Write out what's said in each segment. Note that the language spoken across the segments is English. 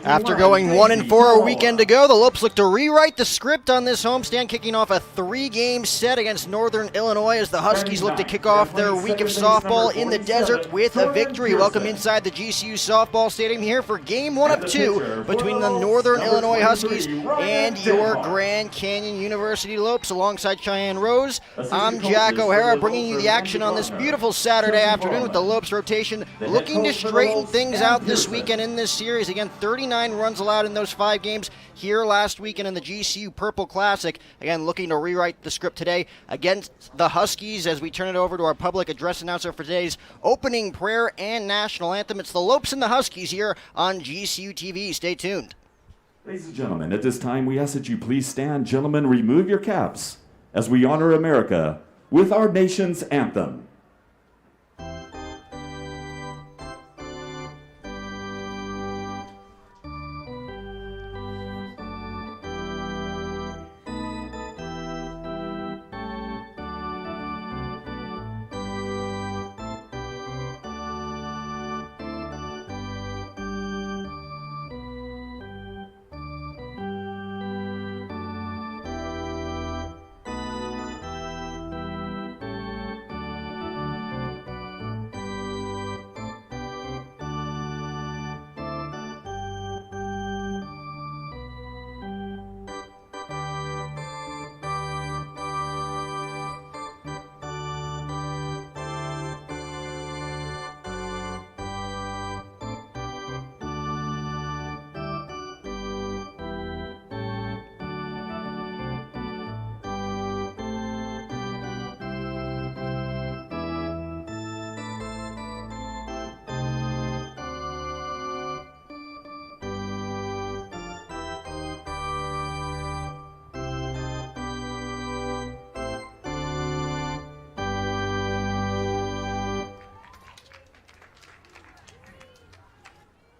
After going 1-4 a weekend ago, the Lopes look to rewrite the script on this homestand, kicking off a 3-game set against Northern Illinois as the Huskies look to kick off their week of softball in the desert with a victory. Welcome inside the GCU softball stadium here for game 1 of 2 between the Northern Illinois Huskies and your Grand Canyon University Lopes. Alongside Cheyenne Rose, I'm Jack O'Hara, bringing you the action on this beautiful Saturday afternoon with the Lopes rotation looking to straighten things out this weekend in this series. Again, 39 runs allowed in those 5 games here last weekend in the GCU Purple Classic. Again, looking to rewrite the script today against the Huskies as we turn it over to our public address announcer for today's opening prayer and national anthem. It's the Lopes and the Huskies here on GCU TV. Stay tuned. Ladies and gentlemen, at this time we ask that you please stand. Gentlemen, remove your caps as we honor America with our nation's anthem.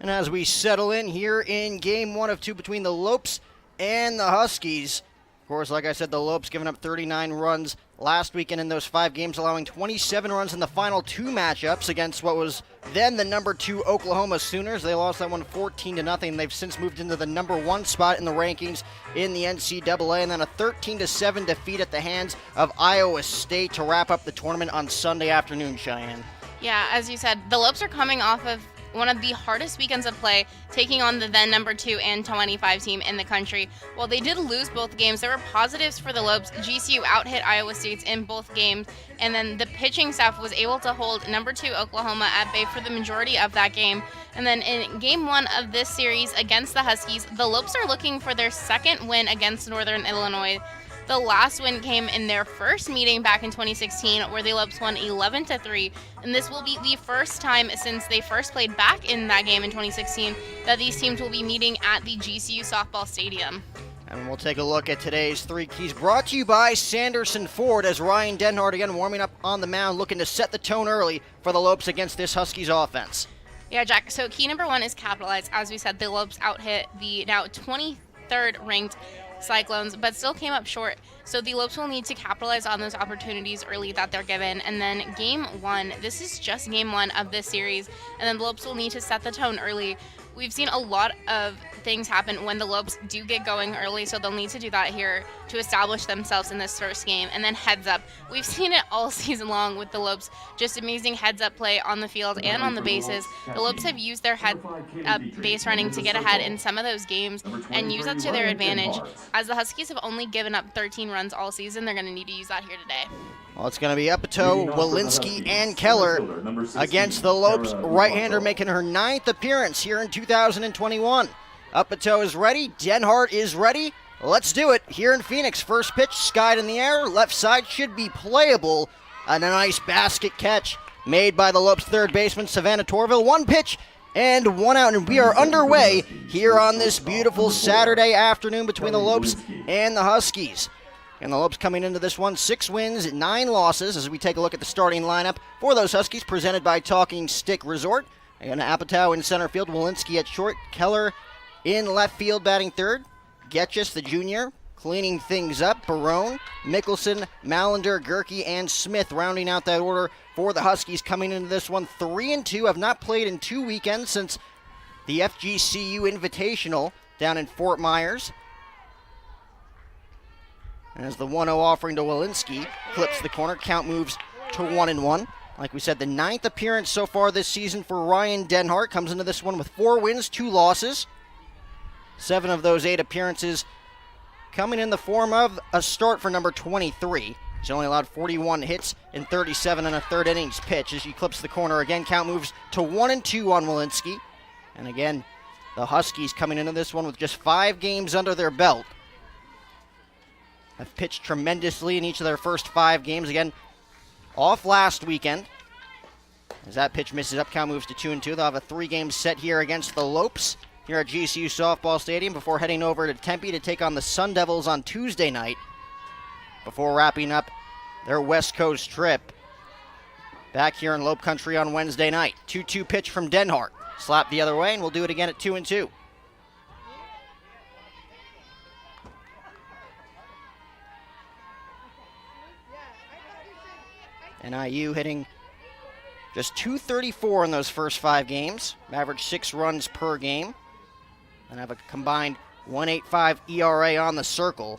And as we settle in here in game 1 of 2 between the Lopes and the Huskies, of course, like I said, the Lopes giving up 39 runs last weekend in those 5 games, allowing 27 runs in the final 2 matchups against what was then the number 2 Oklahoma Sooners. They lost that one 14-0. They've since moved into the number 1 spot in the rankings in the NCAA, and then a 13-7 defeat at the hands of Iowa State to wrap up the tournament on Sunday afternoon, Cheyenne. Yeah, as you said, the Lopes are coming off of one of the hardest weekends of play, taking on the then number 2 and 25 team in the country. While they did lose both games, there were positives for the Lopes. GCU out-hit Iowa State in both games, and then the pitching staff was able to hold number 2 Oklahoma at bay for the majority of that game. And then in game 1 of this series against the Huskies, the Lopes are looking for their second win against Northern Illinois. The last win came in their first meeting back in 2016, where the Lopes won 11-3, and this will be the first time since they first played back in that game in 2016 that these teams will be meeting at the GCU softball stadium. And we'll take a look at today's 3 keys, brought to you by Sanderson Ford, as Ryan Denhart again warming up on the mound, looking to set the tone early for the Lopes against this Huskies offense. Yeah, Jack, so key number 1 is capitalize. As we said, the Lopes out-hit the now 23rd ranked Cyclones, but still came up short. So the Lopes will need to capitalize on those opportunities early that they're given. And then game 1, this is just game 1 of this series, and then the Lopes will need to set the tone early. We've seen a lot of things happen when the Lopes do get going early, so they'll need to do that here to establish themselves in this first game. And then heads up. We've seen it all season long with the Lopes, just amazing heads up play on the field and on the bases. The Lopes have used their head up base running to get ahead in some of those games and use that to their advantage. As the Huskies have only given up 13 runs all season, they're going to need to use that here today. Well, it's going to be Epitoe, Walensky, and Keller against the Lopes. Right-hander making her 9th appearance here in 2021. Epitoe is ready. Denhart is ready. Let's do it here in Phoenix. First pitch, skied in the air. Left side should be playable. And a nice basket catch made by the Lopes third baseman, Savannah Torville. 1 pitch and 1 out, and we are underway here on this beautiful Saturday afternoon between the Lopes and the Huskies. And the Lopes coming into this one, 6 wins, 9 losses, as we take a look at the starting lineup for those Huskies, presented by Talking Stick Resort. And Apatow in center field, Walensky at short, Keller in left field batting third, Getchus, the junior, cleaning things up, Barone, Mickelson, Mallender, Gerke, and Smith rounding out that order for the Huskies coming into this one. 3-2, have not played in 2 weekends since the FGCU Invitational down in Fort Myers. And as the 1-0 offering to Walensky clips the corner, count moves to 1-1. Like we said, the 9th appearance so far this season for Ryan Denhart. Comes into this one with 4 wins, 2 losses. 7 of those 8 appearances coming in the form of a start for number 23. He's only allowed 41 hits in 37 and a third innings pitch. As he clips the corner again, count moves to 1-2 on Walensky. And again, the Huskies coming into this one with just 5 games under their belt. Have pitched tremendously in each of their first 5 games. Again, off last weekend. As that pitch misses up, count moves to 2-2. They'll have a 3-game set here against the Lopes here at GCU Softball Stadium before heading over to Tempe to take on the Sun Devils on Tuesday night before wrapping up their West Coast trip back here in Lope Country on Wednesday night. 2-2 pitch from Denhart. Slap the other way, and we'll do it again at 2-2. NIU hitting just .234 in those first 5 games. Average 6 runs per game. And have a combined 1.85 ERA on the circle.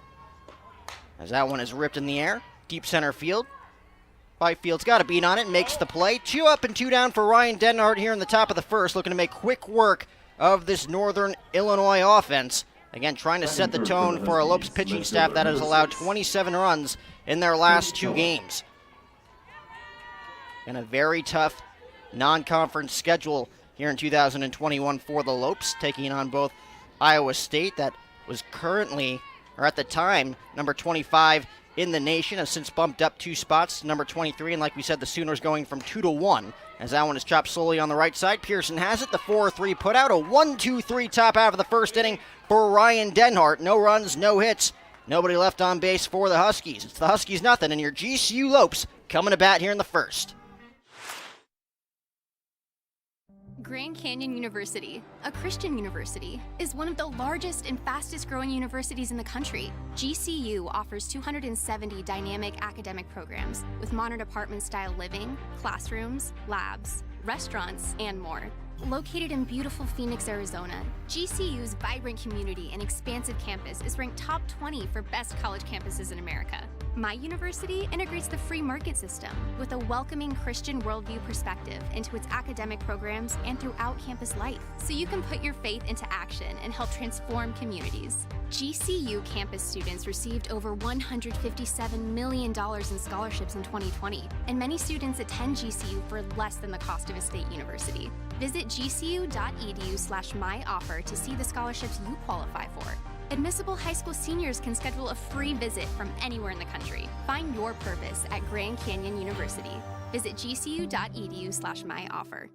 As that one is ripped in the air. Deep center field. Byfield's got a beat on it, makes the play. 2 up and 2 down for Ryan Denhart here in the top of the first, looking to make quick work of this Northern Illinois offense. Again, trying to set the tone for a Lopes pitching staff that has allowed 27 runs in their last 2 games. And a very tough non-conference schedule here in 2021 for the Lopes, taking on both Iowa State, that was currently, or at the time, number 25 in the nation, has since bumped up 2 spots to number 23, and like we said, the Sooners going from 2-1, as that one is chopped slowly on the right side. Pearson has it, the 4-3 put out, a 1-2-3 top half of the first inning for Ryan Denhart. No runs, no hits, nobody left on base for the Huskies. It's the Huskies nothing, and your GCU Lopes coming to bat here in the first. Grand Canyon University, a Christian university, is one of the largest and fastest growing universities in the country. GCU offers 270 dynamic academic programs with modern apartment-style living, classrooms, labs, restaurants, and more. Located in beautiful Phoenix, Arizona, GCU's vibrant community and expansive campus is ranked top 20 for best college campuses in America. My university integrates the free market system with a welcoming Christian worldview perspective into its academic programs and throughout campus life, so you can put your faith into action and help transform communities. GCU campus students received over $157 million in scholarships in 2020, and many students attend GCU for less than the cost of a state university. Visit gcu.edu/myoffer to see the scholarships you qualify for. Admissible high school seniors can schedule a free visit from anywhere in the country. Find your purpose at Grand Canyon University. Visit gcu.edu/myoffer.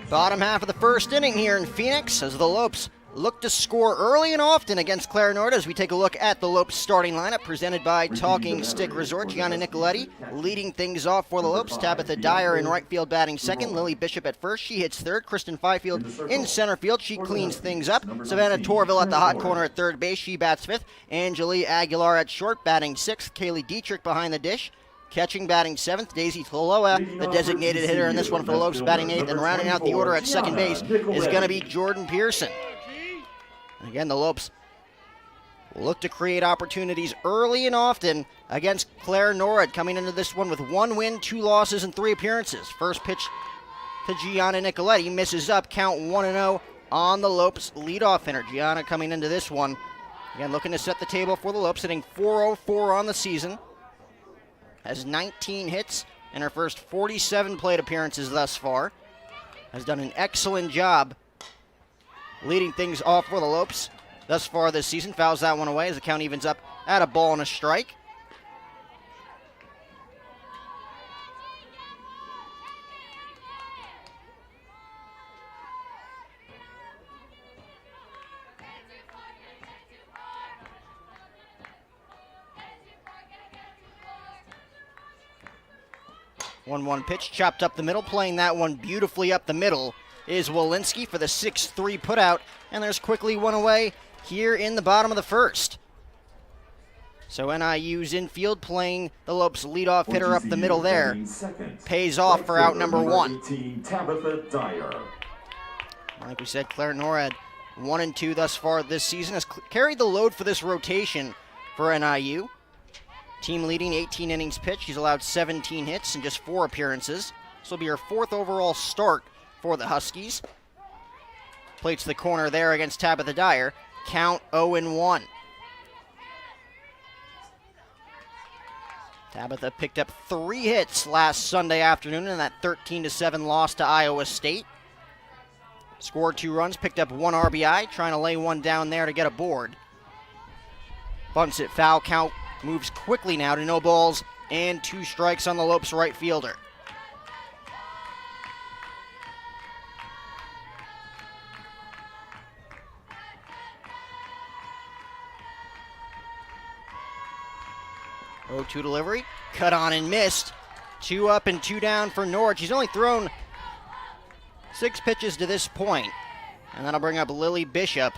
Bottom half of the first inning here in Phoenix as the Lopes look to score early and often against Clare Norte as we take a look at the Lopes starting lineup presented by Talking Stick Resort. Gianna Nicoletti leading things off for the Lopes. Tabitha Dyer in right field batting second. Lily Bishop at first. She hits third. Kristen Fifield in center field. She cleans things up. Savannah Torville at the hot corner at third base. She bats fifth. Angelie Aguilar at short batting sixth. Kaylee Dietrich behind the dish. Catching, batting seventh, Daisy Toloa, the designated hitter in this one for the Lopes, batting eighth, and rounding out the order at second base is going to be Jordan Pearson. Again, the Lopes will look to create opportunities early and often against Clare Norte, coming into this one with 1 win, 2 losses, and 3 appearances. First pitch to Gianna Nicoletti, misses up, count 1-0 on the Lopes leadoff hitter. Gianna coming into this one, again, looking to set the table for the Lopes, hitting .404 on the season. Has 19 hits in her first 47 plate appearances thus far. Has done an excellent job leading things off for the Lopes thus far this season. Fouls that one away as the count evens up at a ball and a strike. One pitch, chopped up the middle, playing that one beautifully up the middle is Walensky for the 6-3 putout, and there's quickly one away here in the bottom of the first. So NIU's infield playing the Lopes leadoff hitter up the middle there. Pays off for out number 1. Tabitha Dyer. Like we said, Claire Norad 1-2 thus far this season, has carried the load for this rotation for NIU. Team leading 18 innings pitched. She's allowed 17 hits in just 4 appearances. This will be her 4th overall start for the Huskies. Plates the corner there against Tabitha Dyer. Count 0-1. Tabitha picked up 3 hits last Sunday afternoon in that 13-7 loss to Iowa State. Scored 2 runs, picked up 1 RBI, trying to lay one down there to get a board. Bunts it foul, count moves quickly now to no balls and 2 strikes on the Lopes right fielder. Oh, 2 delivery, cut on and missed. 2 up and 2 down for Norwich. She's only thrown 6 pitches to this point, and that'll bring up Lily Bishop.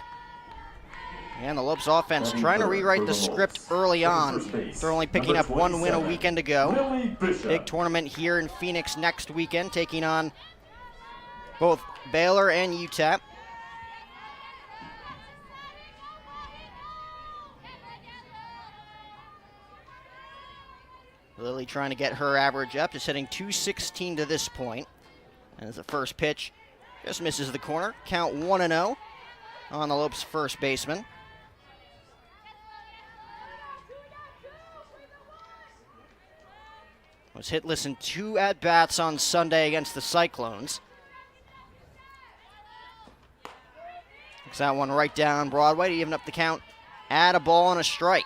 And the Lopes offense trying to rewrite the script early on. They're only picking up 1 win a weekend ago. Big tournament here in Phoenix next weekend, taking on both Baylor and UTEP. Lily trying to get her average up, just hitting .216 to this point. And as the first pitch just misses the corner, count 1-0 on the Lopes first baseman. Was hitless in 2 at-bats on Sunday against the Cyclones. Takes that one right down Broadway to even up the count. Add a ball and a strike.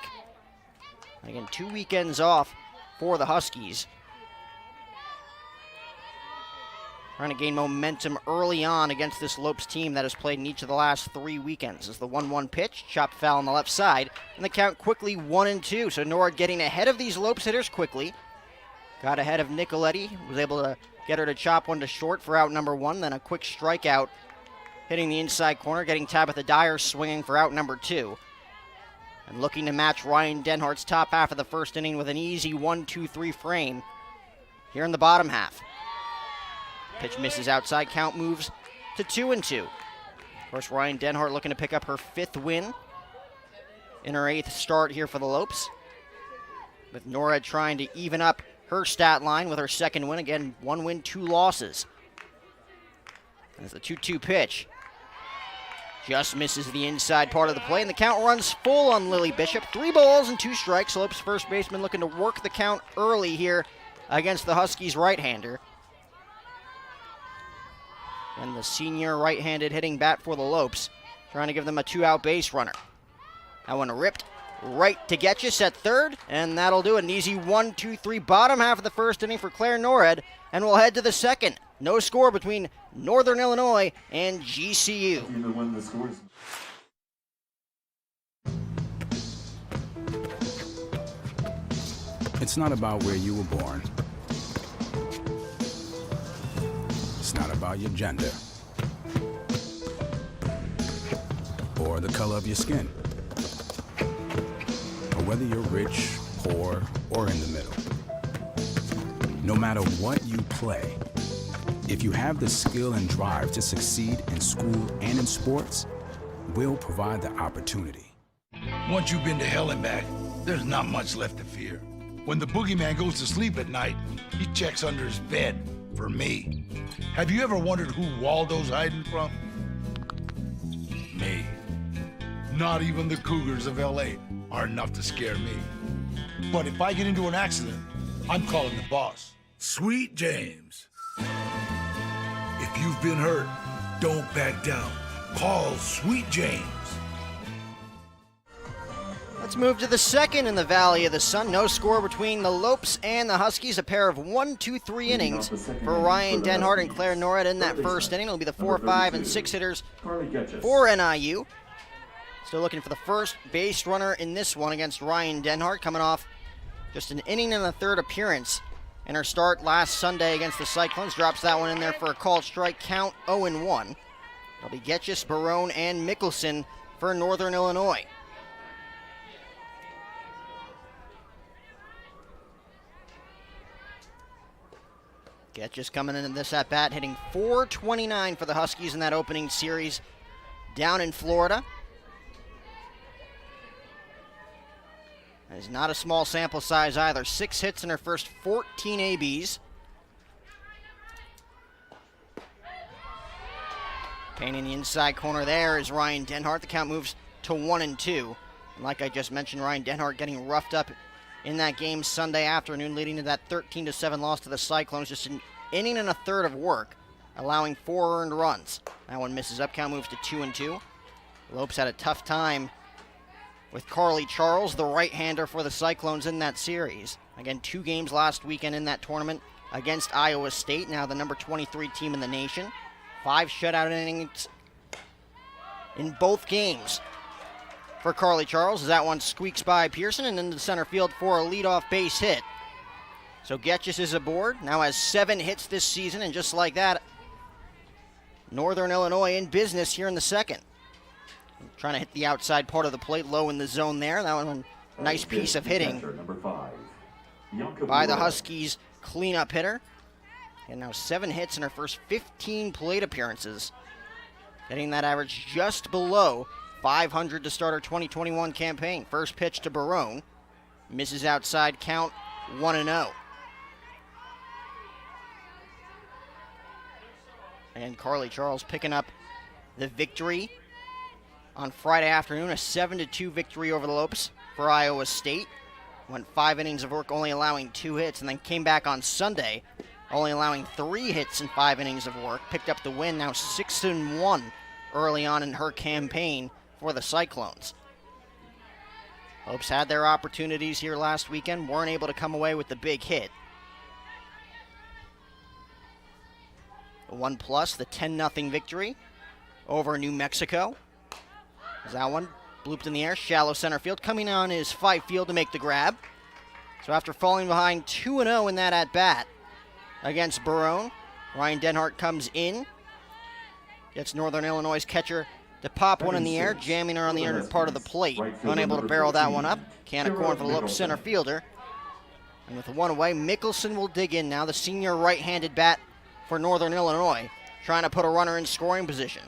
Again, 2 weekends off for the Huskies. Trying to gain momentum early on against this Lopes team that has played in each of the last 3 weekends. As the 1-1 pitch, chopped foul on the left side, and the count quickly 1-2. So Nora getting ahead of these Lopes hitters quickly. Got ahead of Nicoletti, was able to get her to chop one to short for out number 1, then a quick strikeout hitting the inside corner, getting Tabitha Dyer swinging for out number 2. And looking to match Ryan Denhart's top half of the first inning with an easy 1-2-3 frame here in the bottom half. Pitch misses outside, count moves to 2-2. Of course, Ryan Denhart looking to pick up her 5th win in her 8th start here for the Lopes. With Norad trying to even up her stat line with her 2nd win. Again, 1 win, 2 losses. As the 2-2 pitch just misses the inside part of the play, and the count runs full on Lily Bishop. 3 balls and 2 strikes. Lopes first baseman looking to work the count early here against the Huskies right-hander. And the senior right-handed hitting bat for the Lopes, trying to give them a 2-out base runner. That one ripped right to get you, set third, and that'll do it. An easy 1-2-3 bottom half of the first inning for Claire Norad, and we'll head to the second. No score between Northern Illinois and GCU. It's not about where you were born. It's not about your gender or the color of your skin, or whether you're rich, poor, or in the middle. No matter what you play, if you have the skill and drive to succeed in school and in sports, we'll provide the opportunity. Once you've been to hell and back, there's not much left to fear. When the boogeyman goes to sleep at night, he checks under his bed for me. Have you ever wondered who Waldo's hiding from? Me. Not even the Cougars of LA are enough to scare me. But if I get into an accident, I'm calling the boss, Sweet James. If you've been hurt, don't back down. Call Sweet James. Let's move to the second in the Valley of the Sun. No score between the Lopes and the Huskies. A pair of 1-2-3 innings for Ryan Denhart and Claire Norad in that first inning. It'll be the 4, 5, and 6 hitters for NIU. Still looking for the first base runner in this one against Ryan Denhart, coming off just an inning and a third appearance in her start last Sunday against the Cyclones. Drops that one in there for a called strike, count 0-1. It'll be Getchis, Barone, and Mickelson for Northern Illinois. Getchis coming into this at bat, hitting .429 for the Huskies in that opening series down in Florida. That is not a small sample size either. 6 hits in her first 14 ABs. Painting the inside corner there is Ryan Denhart. The count moves to 1-2. And like I just mentioned, Ryan Denhart getting roughed up in that game Sunday afternoon, leading to that 13-7 loss to the Cyclones. Just an inning and a third of work, allowing 4 earned runs. That one misses up. Count moves to 2-2. Lopes had a tough time with Carly Charles, the right-hander for the Cyclones in that series. Again, 2 games last weekend in that tournament against Iowa State, now the number 23 team in the nation. 5 shutout innings in both games for Carly Charles, as that one squeaks by Pearson and into center field for a leadoff base hit. So Getchis is aboard, now has 7 hits this season, and just like that, Northern Illinois in business here in the second. Trying to hit the outside part of the plate, low in the zone there. That one, a nice piece of hitting by the Huskies cleanup hitter. And now 7 hits in her first 15 plate appearances, getting that average just below 500 to start her 2021 campaign. First pitch to Barone, misses outside, count 1-0. And Carly Charles picking up the victory on Friday afternoon, a 7-2 victory over the Lopes for Iowa State. Went 5 innings of work, only allowing 2 hits, and then came back on Sunday, only allowing 3 hits in 5 innings of work. Picked up the win, now 6-1 early on in her campaign for the Cyclones. Lopes had their opportunities here last weekend, weren't able to come away with the big hit. The 1+, the 10-0 victory over New Mexico. As that one blooped in the air, shallow center field. Coming on is Fifield to make the grab. So after falling behind 2-0 in that at-bat against Barone, Ryan Denhart comes in. Gets Northern Illinois' catcher to pop one in the air, jamming her on the inner part of the plate. Unable to barrel that one up. Can of corn for the Lopes center fielder. And with 1 away, Mickelson will dig in now. The senior right-handed bat for Northern Illinois, trying to put a runner in scoring position.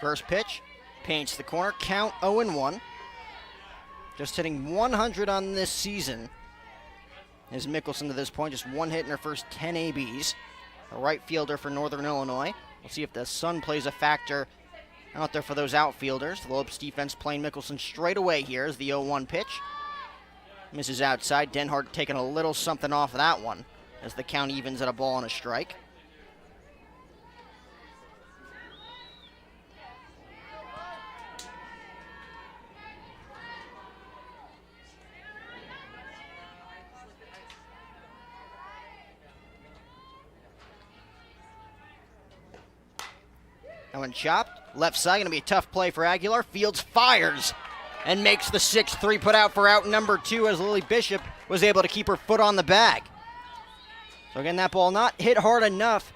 First pitch, paints the corner, count 0-1. Just hitting 100 on this season is Mickelson to this point, just 1 hit in her first 10 ABs. A right fielder for Northern Illinois. We'll see if the sun plays a factor out there for those outfielders. The Lopes defense playing Mickelson straight away here as the 0-1 pitch. Misses outside. Denhart taking a little something off of that one as the count evens at a ball and a strike. That one chopped. Left side, going to be a tough play for Aguilar. Fields fires and makes the 6-3 put out for out number 2 as Lily Bishop was able to keep her foot on the bag. So again, that ball not hit hard enough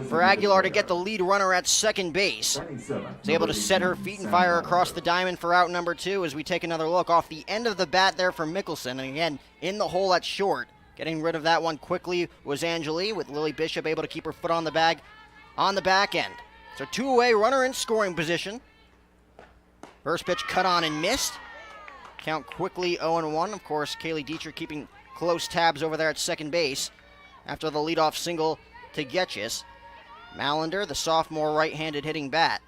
for Aguilar to get the lead runner at second base. Was able to set her feet and fire across the diamond for out number 2 as we take another look off the end of the bat there for Mickelson. And again, in the hole at short. Getting rid of that one quickly was Angeli, with Lily Bishop able to keep her foot on the bag on the back end. So 2 away, runner in scoring position. First pitch cut on and missed. Count quickly 0-1. Of course, Kaylee Dietrich keeping close tabs over there at second base after the leadoff single to Getchis. Mallender, the sophomore right-handed hitting bat.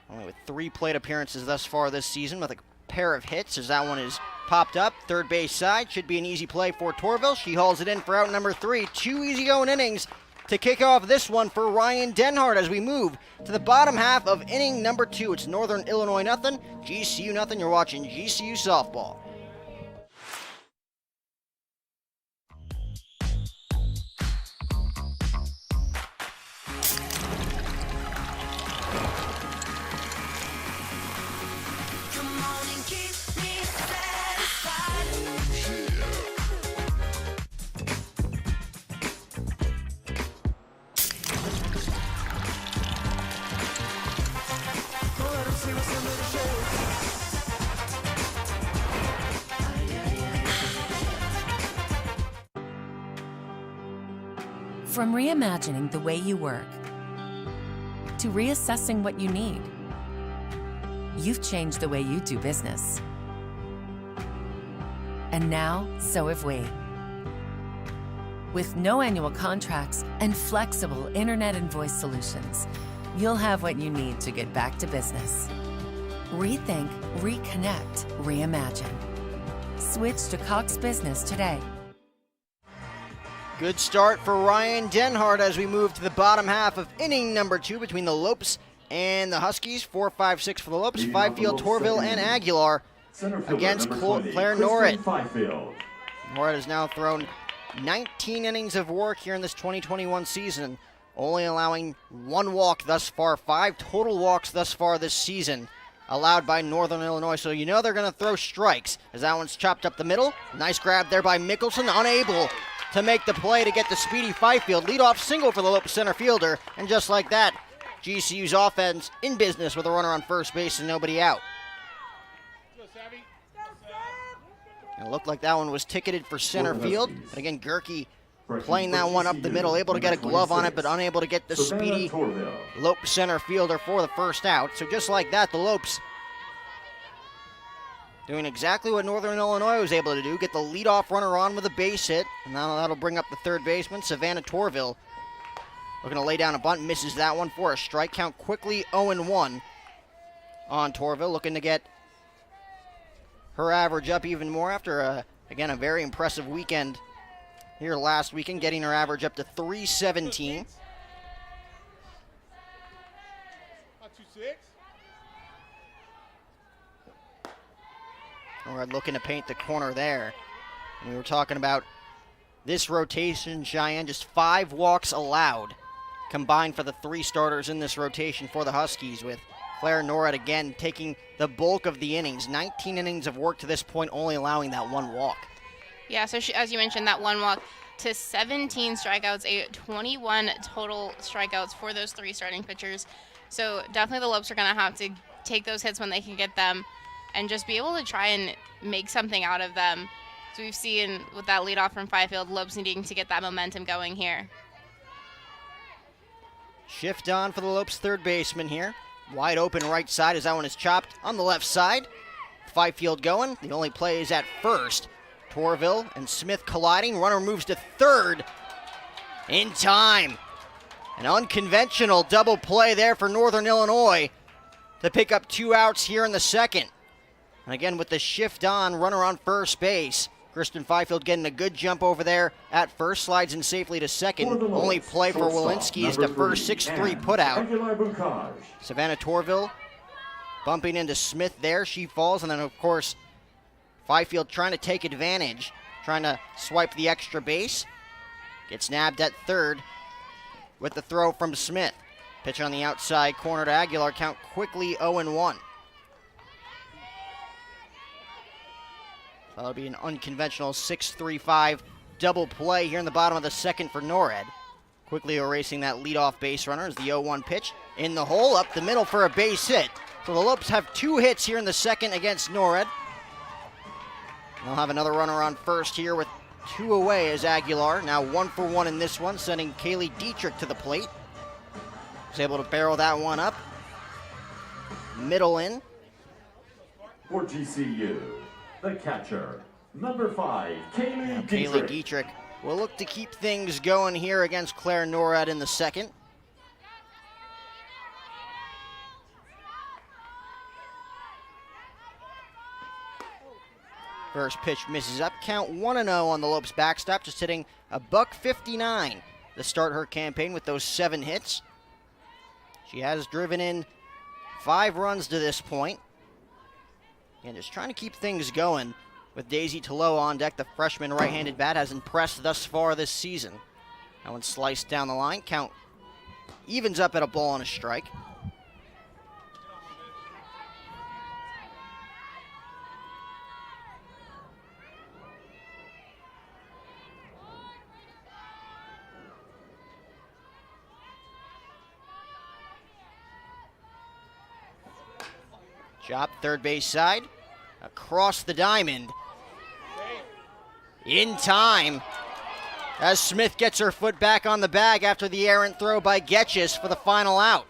Only with 3 plate appearances thus far this season, with a pair of hits as that one is popped up. Third base side, should be an easy play for Torville. She hauls it in for out number 3. 2 easy going innings to kick off this one for Ryan Denhart as we move to the bottom half of inning number 2. It's Northern Illinois nothing, GCU nothing. You're watching GCU softball. From reimagining the way you work to reassessing what you need, you've changed the way you do business. And now, so have we. With no annual contracts and flexible internet and voice solutions, you'll have what you need to get back to business. Rethink, reconnect, reimagine. Switch to Cox Business today. Good start for Ryan Denhart as we move to the bottom half of inning number 2 between the Lopes and the Huskies. 4-5-6 for the Lopes, Fifield, Torville, and Aguilar against Claire Norrid. Norrid has now thrown 19 innings of work here in this 2021 season, only allowing 1 walk thus far. 5 total walks thus far this season allowed by Northern Illinois, so you know they're going to throw strikes as that one's chopped up the middle. Nice grab there by Mickelson, unable to make the play to get the speedy Fifield. Leadoff single for the Lopes center fielder, and just like that, GCU's offense in business with a runner on first base and nobody out. And it looked like that one was ticketed for center field, but again, Gerke playing that one up the middle, able to get a glove on it, but unable to get the speedy Lopes center fielder for the first out. So just like that, the Lopes doing exactly what Northern Illinois was able to do, get the leadoff runner on with a base hit, and now that'll bring up the third baseman, Savannah Torville. Looking to lay down a bunt, misses that one for a strike count, quickly 0-1 on Torville, looking to get her average up even more after, again, a very impressive weekend here last weekend, getting her average up to 317. We're looking to paint the corner there. And we were talking about this rotation, Cheyenne, just 5 walks allowed combined for the 3 starters in this rotation for the Huskies, with Claire Norrid again taking the bulk of the innings. 19 innings of work to this point, only allowing that 1 walk. Yeah, so as you mentioned, that 1 walk to 17 strikeouts, 21 total strikeouts for those 3 starting pitchers. So definitely the Lopes are going to have to take those hits when they can get them and just be able to try and make something out of them. So we've seen with that leadoff from Fifield, Lopes needing to get that momentum going here. Shift on for the Lopes third baseman here. Wide open right side as that one is chopped on the left side. Fifield going. The only play is at first. Torville and Smith colliding. Runner moves to third in time. An unconventional double play there for Northern Illinois to pick up 2 outs here in the second. And again, with the shift on, runner on first base. Kristen Fifield getting a good jump over there at first, slides in safely to second. Only play for Walensky is the first 6-3 putout. Savannah Torville bumping into Smith there. She falls, and then, of course, Fifield trying to take advantage, trying to swipe the extra base. Gets nabbed at third with the throw from Smith. Pitch on the outside corner to Aguilar, count quickly 0-1. That'll be an unconventional 6-3-5 double play here in the bottom of the second for Norrid. Quickly erasing that leadoff base runner as the 0-1 pitch in the hole, up the middle for a base hit. So the Lopes have 2 hits here in the second against Norrid. They'll have another runner on first here with 2 away as Aguilar, now 1 for 1 in this one, sending Kaylee Dietrich to the plate. Was able to barrel that one up. Middle in. For GCU, the catcher, number 5, Kaylee Dietrich. Kaylee Dietrich will look to keep things going here against Claire Norrid in the second. First pitch misses up. Count 1-0 on the Lopes backstop, just hitting a .159 to start her campaign with those 7 hits. She has driven in 5 runs to this point. And just trying to keep things going with Daisy Tolo on deck. The freshman right-handed bat has impressed thus far this season. That one sliced down the line. Count evens up at a ball and a strike. Chop, third base side, across the diamond. In time. as Smith gets her foot back on the bag after the errant throw by Getchis for the final out.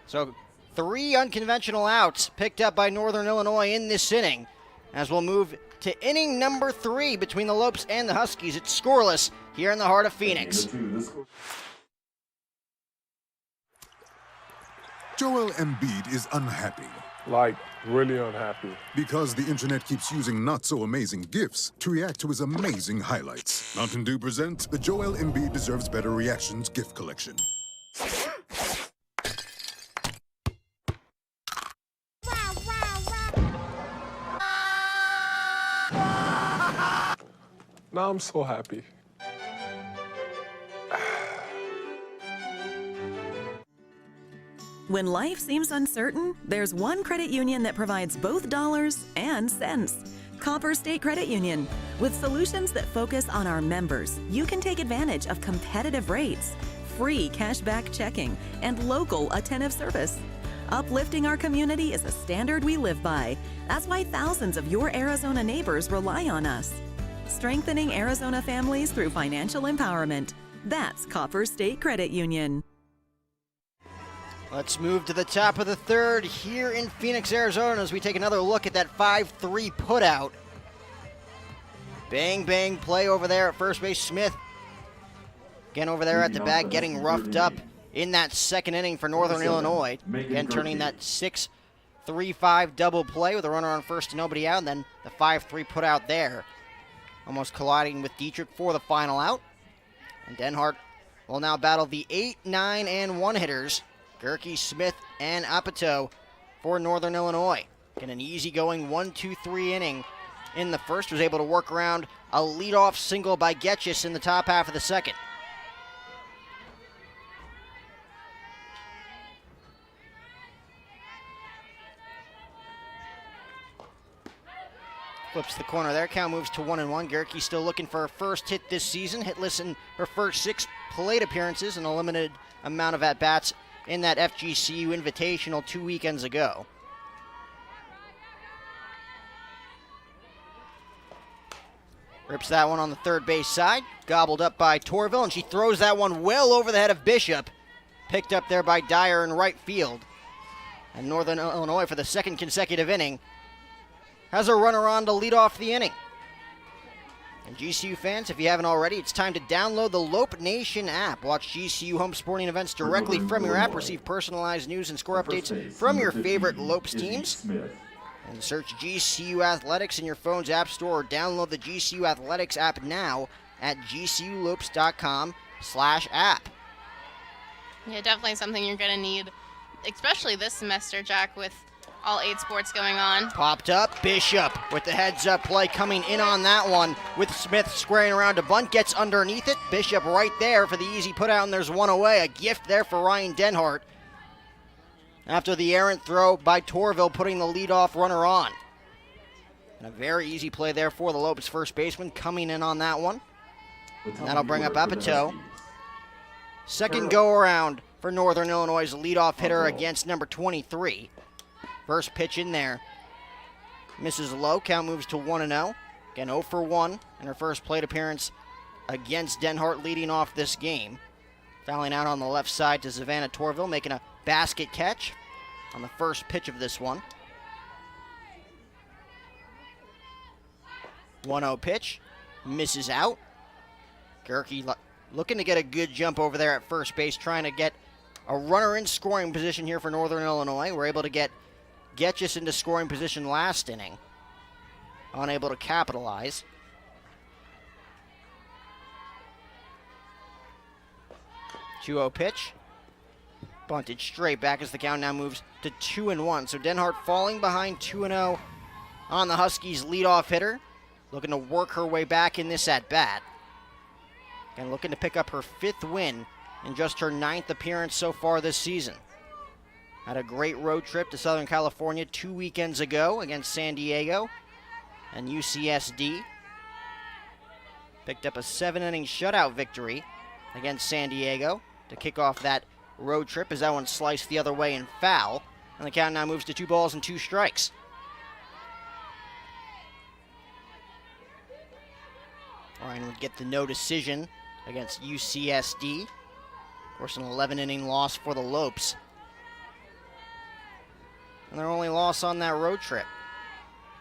So 3 unconventional outs picked up by Northern Illinois in this inning, as we'll move to inning number 3 between the Lopes and the Huskies. It's scoreless here in the heart of Phoenix. Joel Embiid is unhappy. Like, really unhappy. Because the internet keeps using not-so-amazing GIFs to react to his amazing highlights. Mountain Dew presents the Joel Embiid Deserves Better Reactions gift collection. Now I'm so happy. When life seems uncertain, there's one credit union that provides both dollars and cents. Copper State Credit Union. With solutions that focus on our members, you can take advantage of competitive rates, free cashback checking, and local attentive service. Uplifting our community is a standard we live by. That's why thousands of your Arizona neighbors rely on us. Strengthening Arizona families through financial empowerment. That's Copper State Credit Union. Let's move to the top of the third here in Phoenix, Arizona, as we take another look at that 5-3 putout. Bang, bang play over there at first base. Smith, again over there at the bag, getting roughed up in that second inning for Northern Illinois. Again, turning that 6-3-5 double play with a runner on first and nobody out, and then the 5-3 putout there. Almost colliding with Dietrich for the final out. And Denhart will now battle the 8, 9, and 1 hitters. Gerke, Smith, and Apatow for Northern Illinois. Get an easygoing 1-2-3 inning in the first. Was able to work around a leadoff single by Getchis in the top half of the second. Flips the corner there. Count moves to 1-1. Gerke still looking for her first hit this season. Hitless in her first 6 plate appearances and a limited amount of at-bats in that FGCU Invitational 2 weekends ago. Rips that one on the third base side. Gobbled up by Torville, and she throws that one well over the head of Bishop. Picked up there by Dyer in right field. And Northern Illinois, for the second consecutive inning, has a runner on to lead off the inning. And GCU fans, if you haven't already, it's time to download the Lope Nation app. Watch GCU home sporting events directly from your app. Receive personalized news and score updates from your favorite Lopes teams. And search GCU Athletics in your phone's app store or download the GCU Athletics app now at gculopes.com/app. Yeah, definitely something you're going to need, especially this semester, Jack, with all 8 sports going on. Popped up, Bishop with the heads-up play coming in on that one with Smith squaring around to bunt, gets underneath it. Bishop right there for the easy put-out, and there's one away. A gift there for Ryan Denhart after the errant throw by Torville, putting the leadoff runner on. And a very easy play there for the Lopes first baseman coming in on that one. And that'll bring up Apatow. Second go-around for Northern Illinois' leadoff hitter against number 23. First pitch in there. Misses low. Count moves to 1-0. Again, 0 for 1 in her first plate appearance against Denhart, leading off this game. Fouling out on the left side to Savannah Torville, making a basket catch on the first pitch of this one. 1-0 pitch. Misses out. Gerke looking to get a good jump over there at first base, trying to get a runner in scoring position here for Northern Illinois. We're able to get Getchis into scoring position last inning. Unable to capitalize. Two-0 pitch. Bunted straight back as the count now moves to 2-1. So Denhart falling behind 2-0 on the Huskies' leadoff hitter. Looking to work her way back in this at-bat. And looking to pick up her 5th win in just her 9th appearance so far this season. Had a great road trip to Southern California 2 weekends ago against San Diego and UCSD. Picked up a 7-inning shutout victory against San Diego to kick off that road trip as that one sliced the other way and foul. And the count now moves to 2 balls and 2 strikes. Trying to get the no decision against UCSD. Of course, an 11-inning loss for the Lopes. And their only loss on that road trip.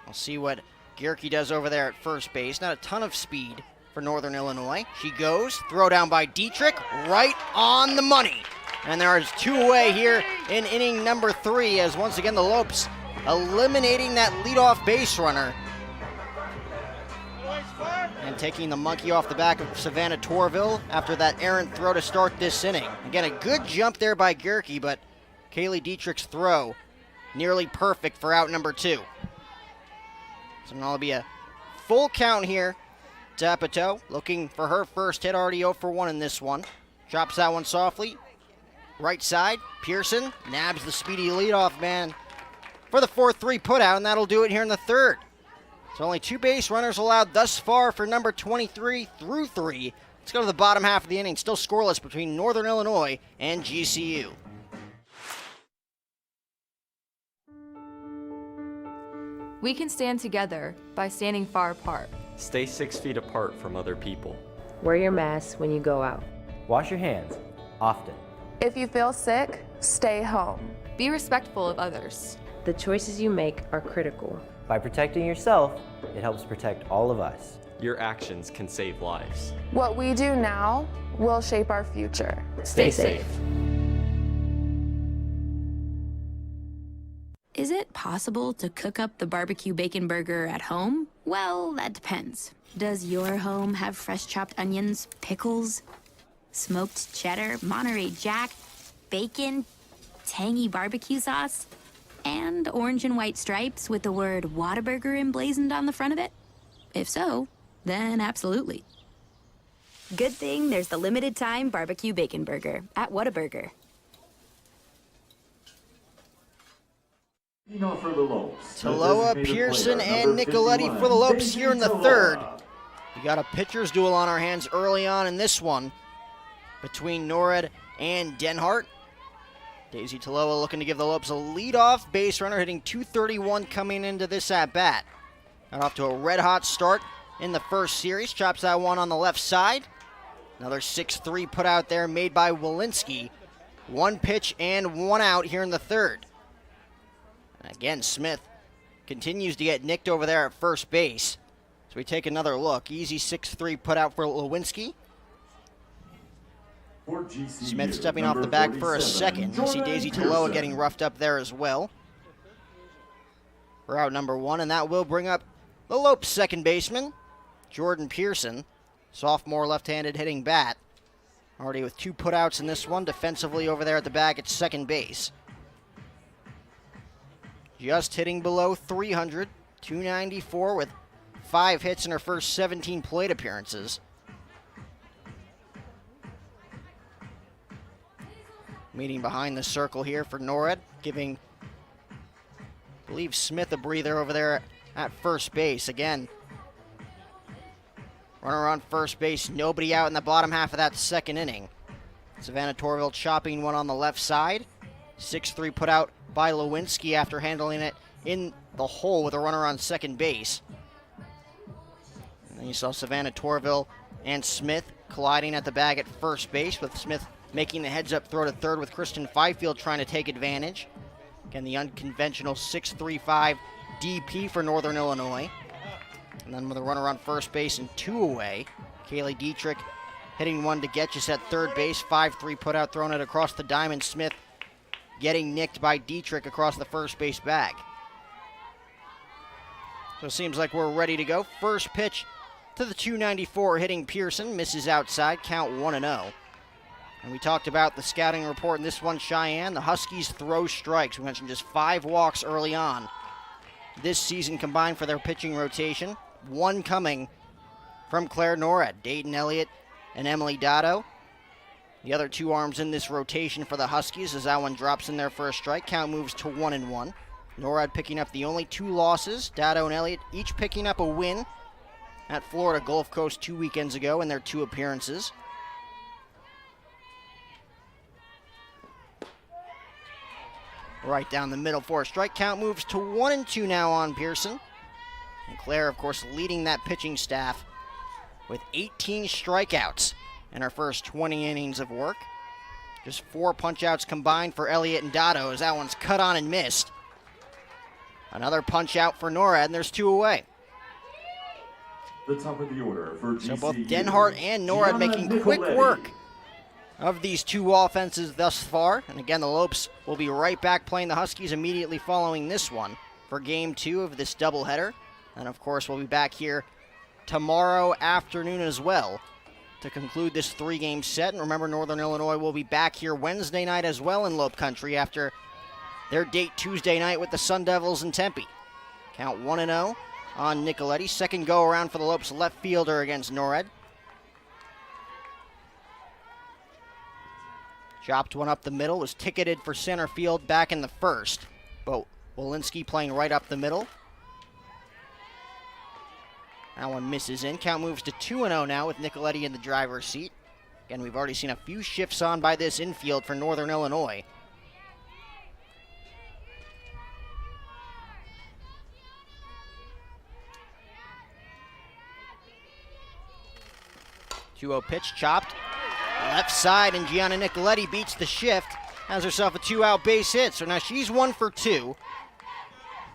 We'll see what Gierke does over there at first base. Not a ton of speed for Northern Illinois. She goes, throw down by Dietrich, right on the money. And there is 2 away here in inning number 3, as once again the Lopes eliminating that leadoff base runner. And taking the monkey off the back of Savannah Torville after that errant throw to start this inning. Again, a good jump there by Gierke, but Kaylee Dietrich's throw nearly perfect for out number 2. So now it'll be a full count here. Apatow looking for her first hit, already 0 for 1 in this one. Drops that one softly. Right side, Pearson nabs the speedy leadoff man for the 4-3 putout, and that'll do it here in the 3rd. So only 2 base runners allowed thus far for number 23 through 3. Let's go to the bottom half of the inning. Still scoreless between Northern Illinois and GCU. We can stand together by standing far apart. Stay 6 feet apart from other people. Wear your mask when you go out. Wash your hands often. If you feel sick, stay home. Be respectful of others. The choices you make are critical. By protecting yourself, it helps protect all of us. Your actions can save lives. What we do now will shape our future. Stay safe. Is it possible to cook up the barbecue bacon burger at home? Well, that depends. Does your home have fresh chopped onions, pickles, smoked cheddar, Monterey Jack, bacon, tangy barbecue sauce, and orange and white stripes with the word Whataburger emblazoned on the front of it? If so, then absolutely. Good thing there's the limited time barbecue bacon burger at Whataburger. For the Lopes. Taloa, Pearson, and Nicoletti for the Lopes here in the 3rd. We got a pitcher's duel on our hands early on in this one between Norred and Denhart. Daisy Taloa looking to give the Lopes a leadoff base runner, hitting .231 coming into this at-bat. Got off to a red-hot start in the first series. Chops that one on the left side. Another 6-3 put out there made by Walensky. 1 pitch and 1 out here in the 3rd. Again, Smith continues to get nicked over there at first base. So we take another look. Easy 6-3 put out for Lewinsky. Smith stepping off the bag for a second. You see Daisy Taloa getting roughed up there as well. For out number 1, and that will bring up the Lopes second baseman, Jordan Pearson. Sophomore left-handed hitting bat. Already with 2 putouts in this one, defensively over there at the bag at second base. Just hitting below 300, 294 with 5 hits in her first 17 plate appearances. Meeting behind the circle here for Norred, giving, I believe, Smith a breather over there at first base. Again, runner on first base, nobody out in the bottom half of that 2nd inning. Savannah Torville chopping one on the left side. 6-3 put out by Lewinsky after handling it in the hole with a runner on second base. And then you saw Savannah Torville and Smith colliding at the bag at first base, with Smith making the heads-up throw to third with Kristen Fifield trying to take advantage. Again, the unconventional 6-3-5 DP for Northern Illinois. And then with a runner on first base and 2 away, Kaylee Dietrich hitting one to get us at third base. 5-3 put out, throwing it across the diamond. Smith getting nicked by Dietrich across the first base bag. So it seems like we're ready to go. First pitch to the 294 hitting Pearson. Misses outside, count 1-0. And we talked about the scouting report in this one, Cheyenne. The Huskies throw strikes. We mentioned just 5 walks early on this season combined for their pitching rotation. 1 coming from Claire Norred, Dayton Elliott and Emily Dotto. The other 2 arms in this rotation for the Huskies as that one drops in there for a strike. Count moves to 1-1. Norred picking up the only 2 losses. Dotto and Elliott each picking up a win at Florida Gulf Coast 2 weekends ago in their 2 appearances. Right down the middle for a strike. Count moves to 1-2 now on Pearson. And Claire, of course, leading that pitching staff with 18 strikeouts in her first 20 innings of work. Just 4 punch-outs combined for Elliott and Dotto as that one's cut on and missed. Another punch-out for NORAD, and there's 2 away. The top of the order for GCU. So both Denhart and NORAD making quick work of these 2 offenses thus far. And again, the Lopes will be right back playing the Huskies immediately following this one for Game 2 of this doubleheader. And of course, we'll be back here tomorrow afternoon as well to conclude this 3-game set. And remember, Northern Illinois will be back here Wednesday night as well in Lope Country after their date Tuesday night with the Sun Devils in Tempe. Count 1-0 on Nicoletti. Second go-around for the Lopes left fielder against NORAD. Chopped one up the middle, was ticketed for center field back in the first. But Walensky playing right up the middle. That one misses in. Count moves to 2-0 now with Nicoletti in the driver's seat. Again, we've already seen a few shifts on by this infield for Northern Illinois. .2-0 pitch, chopped. Left side, and Gianna Nicoletti beats the shift. Has herself a 2-out base hit, so now she's 1 for 2.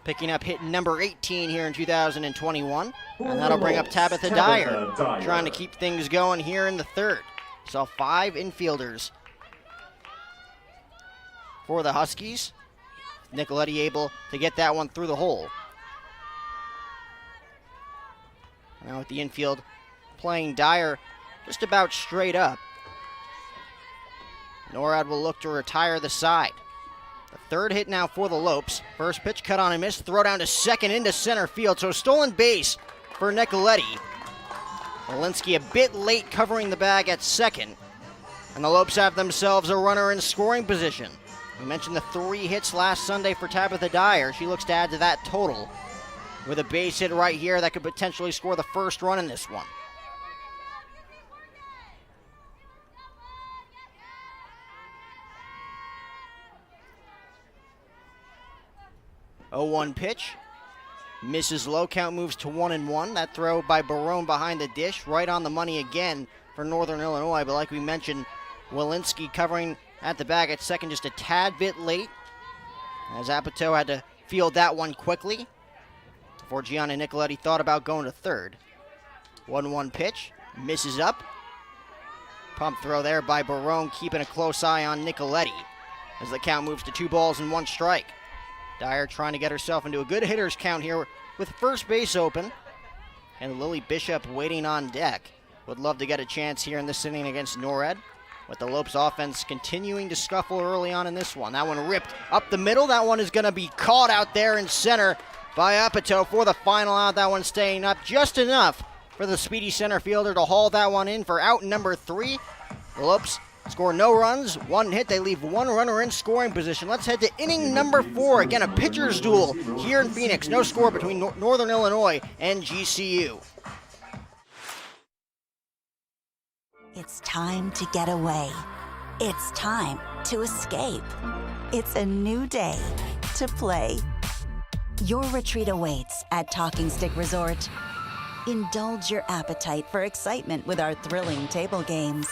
Picking up hit number 18 here in 2021. And that'll bring up Tabitha Dyer, trying to keep things going here in the third. So 5 infielders for the Huskies. Nicoletti able to get that one through the hole. Now with the infield playing Dyer just about straight up. NORAD will look to retire the side. The third hit now for the Lopes. First pitch cut on and missed. Throw down to second into center field. So stolen base for Nicoletti. Walensky a bit late covering the bag at second. And the Lopes have themselves a runner in scoring position. We mentioned the 3 hits last Sunday for Tabitha Dyer. She looks to add to that total with a base hit right here that could potentially score the first run in this one. 0-1 pitch. Misses low. Count moves to 1-1. That throw by Barone behind the dish. Right on the money again for Northern Illinois. But like we mentioned, Walensky covering at the bag at second just a tad bit late. As Apatow had to field that one quickly before Gianna Nicoletti thought about going to third. 1-1 pitch. Misses up. Pump throw there by Barone, keeping a close eye on Nicoletti as the count moves to 2 balls and 1 strike. Dyer trying to get herself into a good hitter's count here with first base open. And Lily Bishop waiting on deck. Would love to get a chance here in this inning against NORAD. With the Lopes offense continuing to scuffle early on in this one. That one ripped up the middle. That one is going to be caught out there in center by Apatow for the final out. That one staying up just enough for the speedy center fielder to haul that one in for out number 3. The Lopes score no runs, 1 hit. They leave 1 runner in scoring position. Let's head to inning number 4. Again, a pitcher's duel here in Phoenix. No score between Northern Illinois and GCU. It's time to get away. It's time to escape. It's a new day to play. Your retreat awaits at Talking Stick Resort. Indulge your appetite for excitement with our thrilling table games,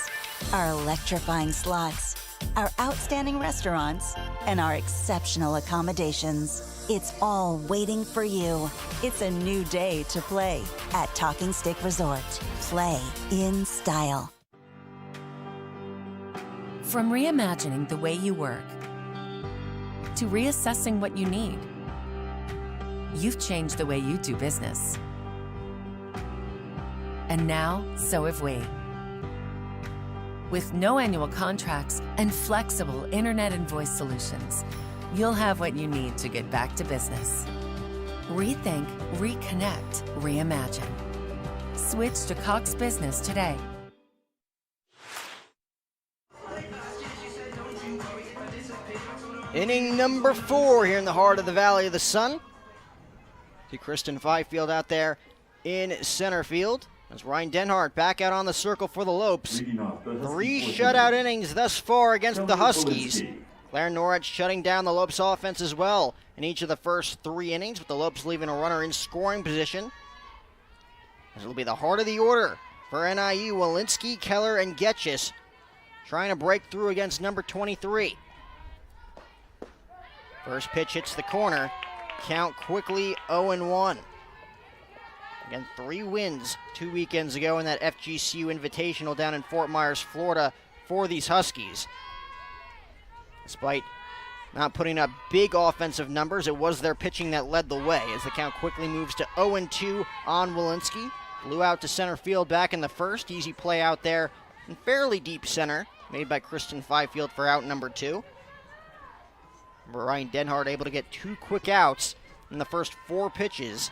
our electrifying slots, our outstanding restaurants, and our exceptional accommodations. It's all waiting for you. It's a new day to play at Talking Stick Resort. Play in style. From reimagining the way you work to reassessing what you need, you've changed the way you do business. And now, so have we. With no annual contracts and flexible internet and voice solutions, you'll have what you need to get back to business. Rethink, reconnect, reimagine. Switch to Cox Business today. Inning number 4 here in the heart of the Valley of the Sun. See Kristen Fifield out there in center field. As Ryan Denhart back out on the circle for the Lopes. 3 shutout innings thus far against the Huskies. Claire Norwich shutting down the Lopes offense as well in each of the first 3 innings, with the Lopes leaving a runner in scoring position. This will be the heart of the order for NIU, Walensky, Keller, and Getchis trying to break through against number 23. First pitch hits the corner. Count quickly 0-1. Again, 3 wins 2 weekends ago in that FGCU Invitational down in Fort Myers, Florida for these Huskies. Despite not putting up big offensive numbers, it was their pitching that led the way as the count quickly moves to 0-2 on Walensky. Blew out to center field back in the first. Easy play out there in fairly deep center, made by Kristen Fifield for out number 2. Ryan Denhart able to get 2 quick outs in the first 4 pitches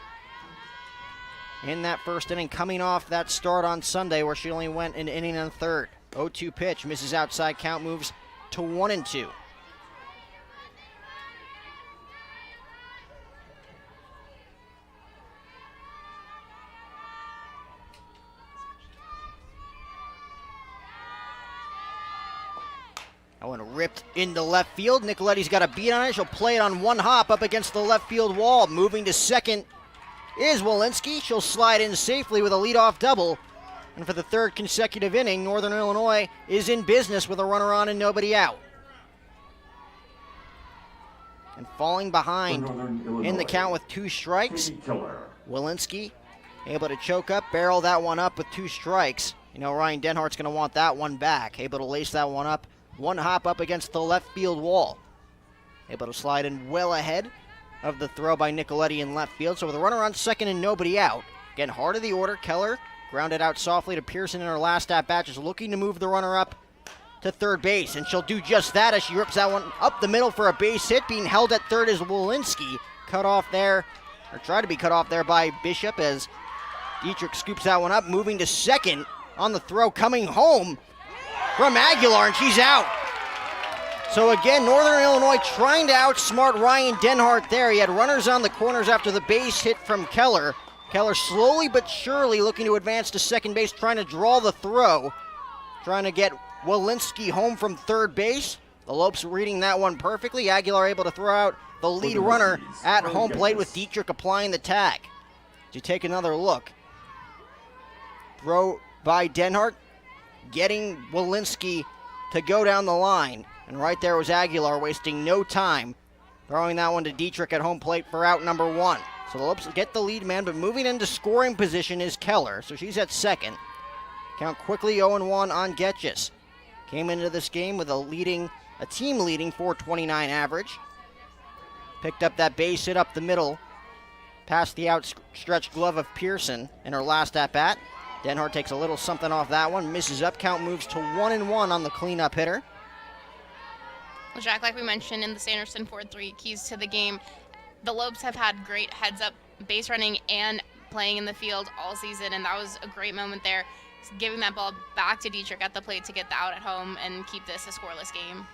in that first inning, coming off that start on Sunday where she only went an inning and a third. 0-2 pitch, misses outside, count moves to 1-2. That one ripped into left field. Nicoletti's got a beat on it. She'll play it on one hop up against the left field wall. Moving to second is Walensky. She'll slide in safely with a leadoff double. And for the 3rd consecutive inning, Northern Illinois is in business with a runner on and nobody out. And falling behind in the count with 2 strikes, Walensky able to choke up, barrel that one up with 2 strikes. You know, Ryan Denhart's going to want that one back. Able to lace that one up. One hop up against the left field wall. Able to slide in well ahead of the throw by Nicoletti in left field. So with a runner on second and nobody out. Again, heart of the order, Keller grounded out softly to Pearson in her last at-bat, just looking to move the runner up to third base. And she'll do just that as she rips that one up the middle for a base hit. Being held at third is Walensky. Cut off there, or tried to be cut off there by Bishop as Dietrich scoops that one up. Moving to second on the throw, coming home from Aguilar, and she's out. So again, Northern Illinois trying to outsmart Ryan Denhart there. He had runners on the corners after the base hit from Keller. Keller slowly but surely looking to advance to second base, trying to draw the throw. Trying to get Walensky home from third base. The Lopes reading that one perfectly. Aguilar able to throw out the lead runner at home plate with Dietrich applying the tag. To take another look. Throw by Denhart, getting Walensky to go down the line. And right there was Aguilar wasting no time, throwing that one to Dietrich at home plate for out number 1. So the Lopes get the lead man, but moving into scoring position is Keller. So she's at second. Count quickly 0-1 on Getchis. Came into this game with a team leading 429 average. Picked up that base hit up the middle, past the outstretched glove of Pearson in her last at-bat. Denhart takes a little something off that one, misses up, count moves to 1-1 on the cleanup hitter. Well, Jack, like we mentioned in the Sanderson 4-3 keys to the game, the Lopes have had great heads-up base running and playing in the field all season, and that was a great moment there, giving that ball back to Dietrich at the plate to get the out at home and keep this a scoreless game.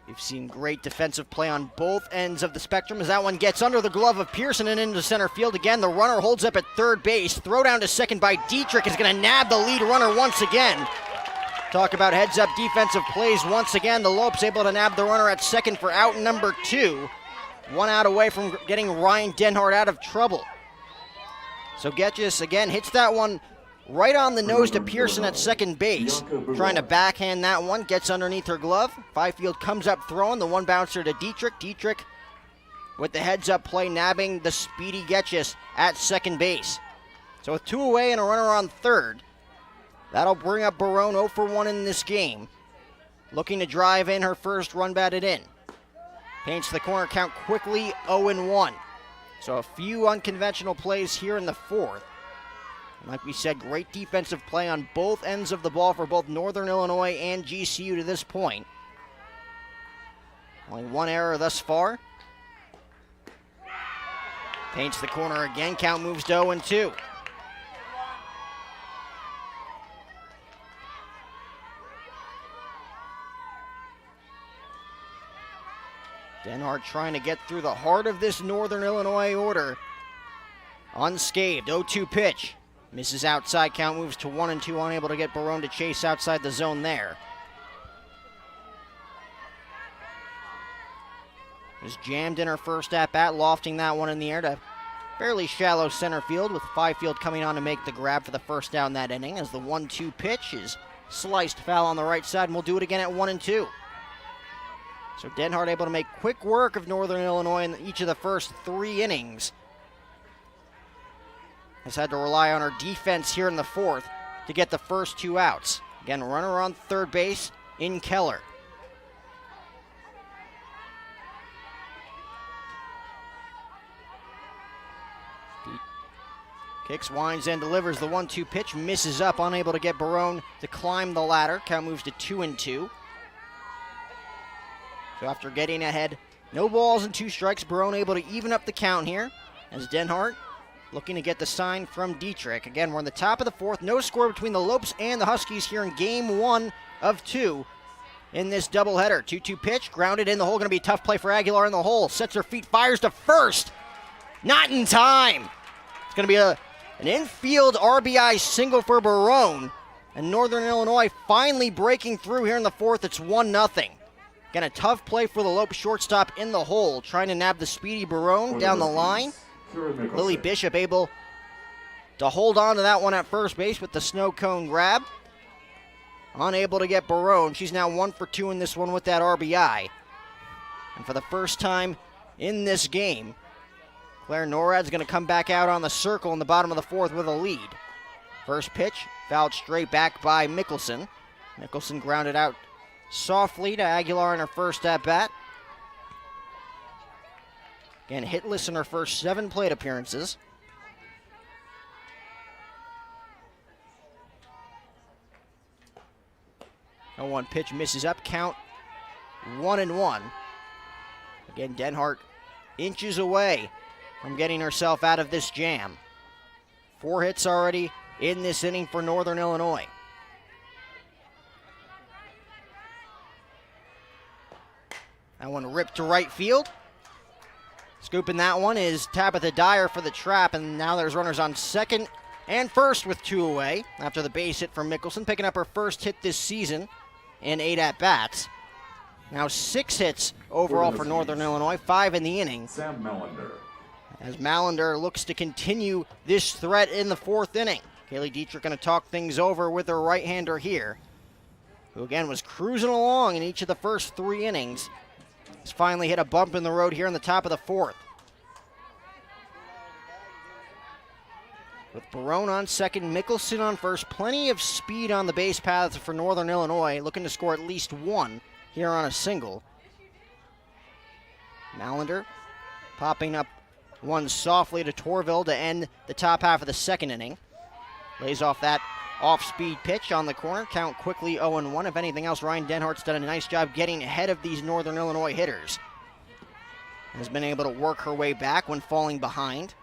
We've seen great defensive play on both ends of the spectrum as that one gets under the glove of Pearson and into center field again. The runner holds up at third base. Throw down to second by Dietrich is going to nab the lead runner once again. Talk about heads-up defensive plays once again. The Lopes able to nab the runner at second for out number 2. 1 out away from getting Ryan Denhart out of trouble. So Getchis again hits that one right on the nose to Pearson at second base. Trying to backhand that one, gets underneath her glove. Fifield comes up throwing, the one bouncer to Dietrich. Dietrich with the heads-up play, nabbing the speedy Getchis at second base. So with 2 away and a runner on third, that'll bring up Barone 0 for 1 in this game. Looking to drive in her first run batted in. Paints the corner, count quickly 0-1. So a few unconventional plays here in the fourth. Like we said, great defensive play on both ends of the ball for both Northern Illinois and GCU to this point. Only 1 error thus far. Paints the corner again, count moves to 0-2. Denhart trying to get through the heart of this Northern Illinois order. Unscathed, 0-2 pitch. Misses outside, count moves to 1-2, unable to get Barone to chase outside the zone there. Was jammed in her first at-bat, lofting that one in the air to fairly shallow center field with Fifield coming on to make the grab for the first down that inning as the 1-2 pitch is sliced foul on the right side, and we'll do it again at 1-2. So Denhart able to make quick work of Northern Illinois in each of the first 3 innings. Has had to rely on her defense here in the 4th to get the first 2 outs. Again, runner on third base in Keller. Kicks, winds, and delivers the 1-2 pitch. Misses up, unable to get Barone to climb the ladder. Count moves to 2-2. So after getting ahead, no balls and 2 strikes, Barone able to even up the count here as Denhart looking to get the sign from Dietrich. Again, we're in the top of the 4th. No score between the Lopes and the Huskies here in game 1 of 2 in this doubleheader. 2-2 pitch, grounded in the hole. Going to be a tough play for Aguilar in the hole. Sets her feet, fires to first. Not in time. It's going to be an infield RBI single for Barone. And Northern Illinois finally breaking through here in the 4th. It's 1-0. Again, a tough play for the Lope shortstop in the hole, trying to nab the speedy Barone down the line. Lily Bishop able to hold on to that one at first base with the snow cone grab. Unable to get Barone. She's now 1 for 2 in this one with that RBI. And for the first time in this game, Claire Norad's going to come back out on the circle in the bottom of the 4th with a lead. First pitch, fouled straight back by Mickelson. Mickelson grounded out softly to Aguilar in her first at-bat. Again, hitless in her first 7 plate appearances. No 1 pitch misses up, count 1-1. Again, Denhart inches away from getting herself out of this jam. 4 hits already in this inning for Northern Illinois. That one ripped to right field. Scooping that one is Tabitha Dyer for the trap, and now there's runners on second and first with 2 away after the base hit from Mickelson, picking up her first hit this season in 8 at-bats. Now 6 hits overall for Northern Illinois, 5 in the inning. Sam Melander. As Mallender looks to continue this threat in the 4th inning. Kaylee Dietrich going to talk things over with her right-hander here, who again was cruising along in each of the first 3 innings. Has finally hit a bump in the road here in the top of the 4th. With Barone on second, Mickelson on first. Plenty of speed on the base paths for Northern Illinois, looking to score at least 1 here on a single. Mallender popping up one softly to Torville to end the top half of the 2nd inning. Lays off that off-speed pitch on the corner. Count quickly 0-1. If anything else, Ryan Denhart's done a nice job getting ahead of these Northern Illinois hitters. Has been able to work her way back when falling behind.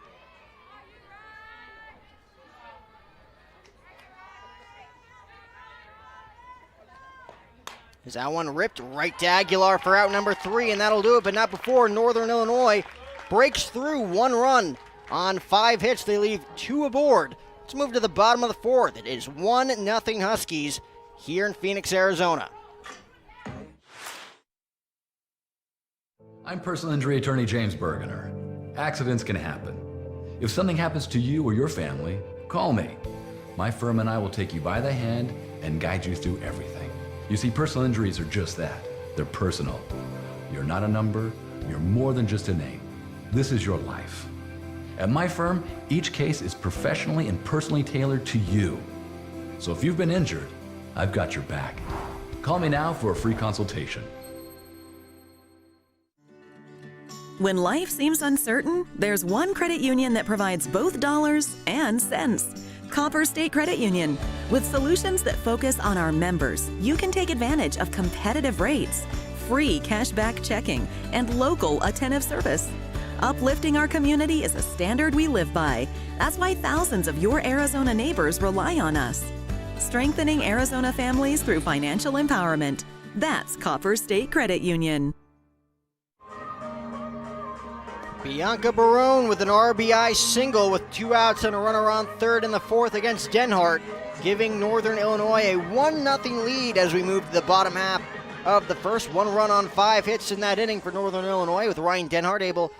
Is that one ripped right to Aguilar for out number 3, and that'll do it, but not before Northern Illinois breaks through 1 run on 5 hits. They leave 2 aboard. Let's move to the bottom of the 4th. It is 1-0 Huskies here in Phoenix, Arizona. I'm personal injury attorney James Bergener. Accidents can happen. If something happens to you or your family, call me. My firm and I will take you by the hand and guide you through everything. You see, personal injuries are just that. They're personal. You're not a number. You're more than just a name. This is your life. At my firm, each case is professionally and personally tailored to you. So if you've been injured, I've got your back. Call me now for a free consultation. When life seems uncertain, there's one credit union that provides both dollars and cents. Copper State Credit Union. With solutions that focus on our members, you can take advantage of competitive rates, free cashback checking, and local attentive service. Uplifting our community is a standard we live by. That's why thousands of your Arizona neighbors rely on us. Strengthening Arizona families through financial empowerment. That's Copper State Credit Union. Bianca Barone with an RBI single with 2 outs and a runner on third in the 4th against Denhart, giving Northern Illinois a 1-0 lead as we move to the bottom half of the 1st. 1 run on 5 hits in that inning for Northern Illinois, with Ryan Denhart able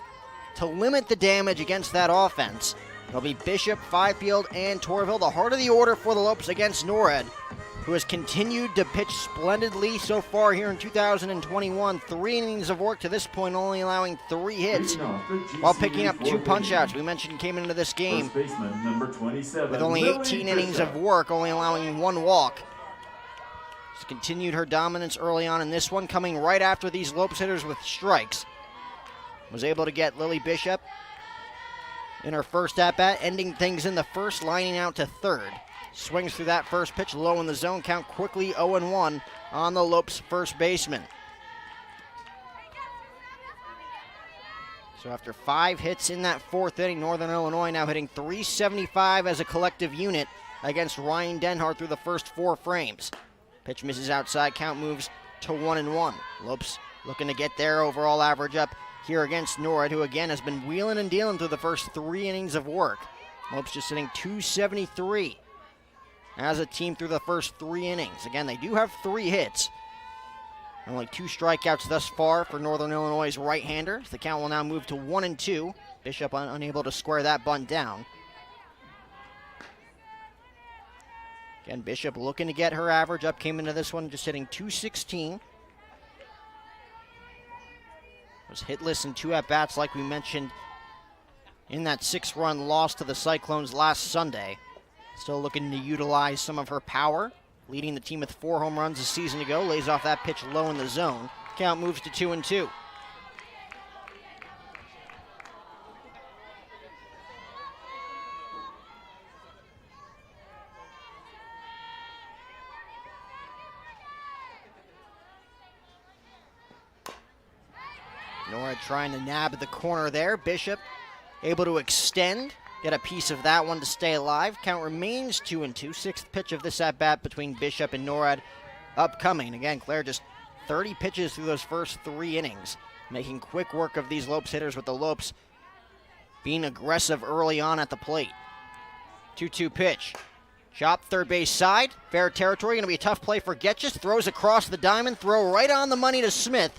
to limit the damage against that offense. It'll be Bishop, Fifield, and Torville, the heart of the order for the Lopes against NORAD, who has continued to pitch splendidly so far here in 2021. 3 innings of work to this point, only allowing 3 hits, while picking up 2 punch-outs. We mentioned came into this game with only 18 innings of work, only allowing 1 walk. She's continued her dominance early on in this one, coming right after these Lopes hitters with strikes. Was able to get Lily Bishop in her first at-bat, ending things in the first, lining out to third. Swings through that first pitch, low in the zone, count quickly 0-1 on the Lopes first baseman. So after 5 hits in that 4th inning, Northern Illinois now hitting .375 as a collective unit against Ryan Denhart through the first 4 frames. Pitch misses outside, count moves to 1-1. Lopes looking to get their overall average up here against NORAD, who again has been wheeling and dealing through the first 3 innings of work. Lopes just hitting .273 as a team through the first 3 innings. Again, they do have 3 hits. Only 2 strikeouts thus far for Northern Illinois' right-hander. The count will now move to 1-2. Bishop unable to square that bunt down. Again, Bishop looking to get her average up. Came into this one just hitting .216. Was hitless in 2 at-bats like we mentioned in that 6-run loss to the Cyclones last Sunday. Still looking to utilize some of her power. Leading the team with 4 home runs a season ago. Lays off that pitch low in the zone. Count moves to 2-2. Nora trying to nab the corner there. Bishop able to extend. Get a piece of that one to stay alive. Count remains 2-2. 6th pitch of this at-bat between Bishop and NORAD upcoming. Again, Claire just 30 pitches through those first 3 innings. Making quick work of these Lopes hitters, with the Lopes being aggressive early on at the plate. 2-2 pitch. Chop third base side. Fair territory. Going to be a tough play for Getchis. Throws across the diamond. Throw right on the money to Smith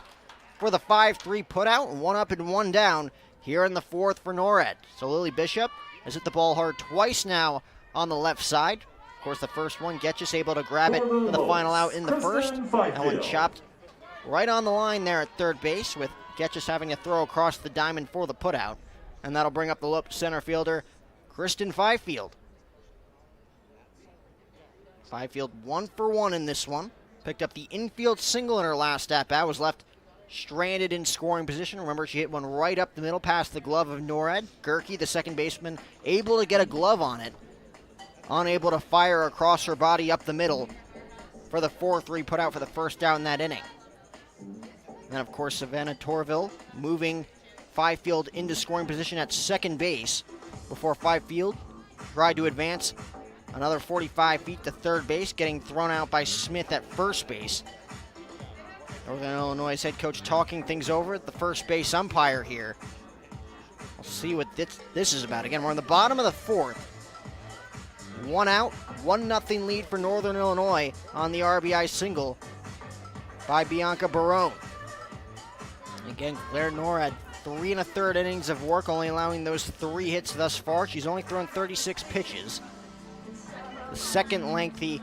for the 5-3 putout. 1 up and 1 down here in the 4th for NORAD. So Lily Bishop has hit the ball hard twice now on the left side. Of course, the first one, Getchis able to grab it for the final out in the first. That one chopped right on the line there at third base, with Getchis having to throw across the diamond for the putout. And that'll bring up the Lopes center fielder, Kristen Fifield. Fifield 1 for 1 in this one. Picked up the infield single in her last at-bat. Was left stranded in scoring position. Remember, she hit one right up the middle past the glove of NORAD. Gerke, the second baseman, able to get a glove on it. Unable to fire across her body up the middle for the 4-3 putout for the first down in that inning. And then, of course, Savannah Torville moving Fifield into scoring position at second base before Fifield tried to advance another 45 feet to third base, getting thrown out by Smith at first base. Northern Illinois head coach talking things over at the first base umpire here. We'll see what this is about. Again, we're in the bottom of the 4th. 1 out, 1-0 lead for Northern Illinois on the RBI single by Bianca Barone. Again, Claire NORAD, 3 1/3 innings of work, only allowing those 3 hits thus far. She's only thrown 36 pitches. The second lengthy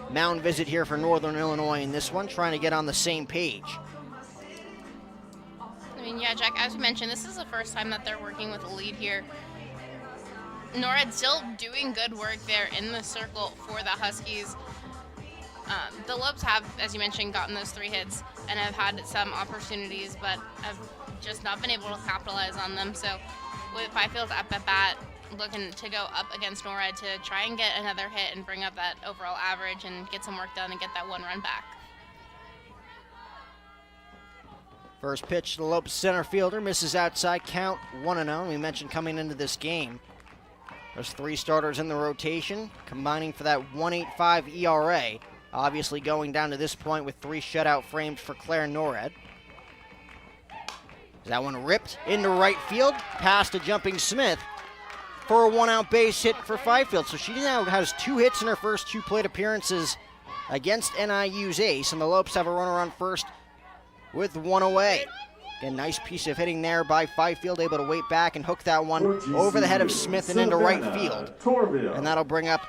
mound visit here for Northern Illinois in this one, trying to get on the same page. I mean, yeah, Jack, as you mentioned, this is the first time that they're working with a lead here. NORAD still doing good work there in the circle for the Huskies. The Lopes have, as you mentioned, gotten those 3 hits and have had some opportunities, but have just not been able to capitalize on them. So with Fifield up at bat, looking to go up against NORAD to try and get another hit and bring up that overall average and get some work done and get that 1 run back. First pitch to the Lopes center fielder, misses outside, count 1-0. We mentioned coming into this game, there's 3 starters in the rotation, combining for that 1.85 ERA. Obviously going down to this point with 3 shutout frames for Claire NORAD. That one ripped into right field, past a jumping Smith for a 1-out base hit for Fifield. So she now has 2 hits in her first 2 plate appearances against NIU's ace, and the Lopes have a runner on first with 1 away. Again, nice piece of hitting there by Fifield, able to wait back and hook that one over the head of Smith and into right field. And that'll bring up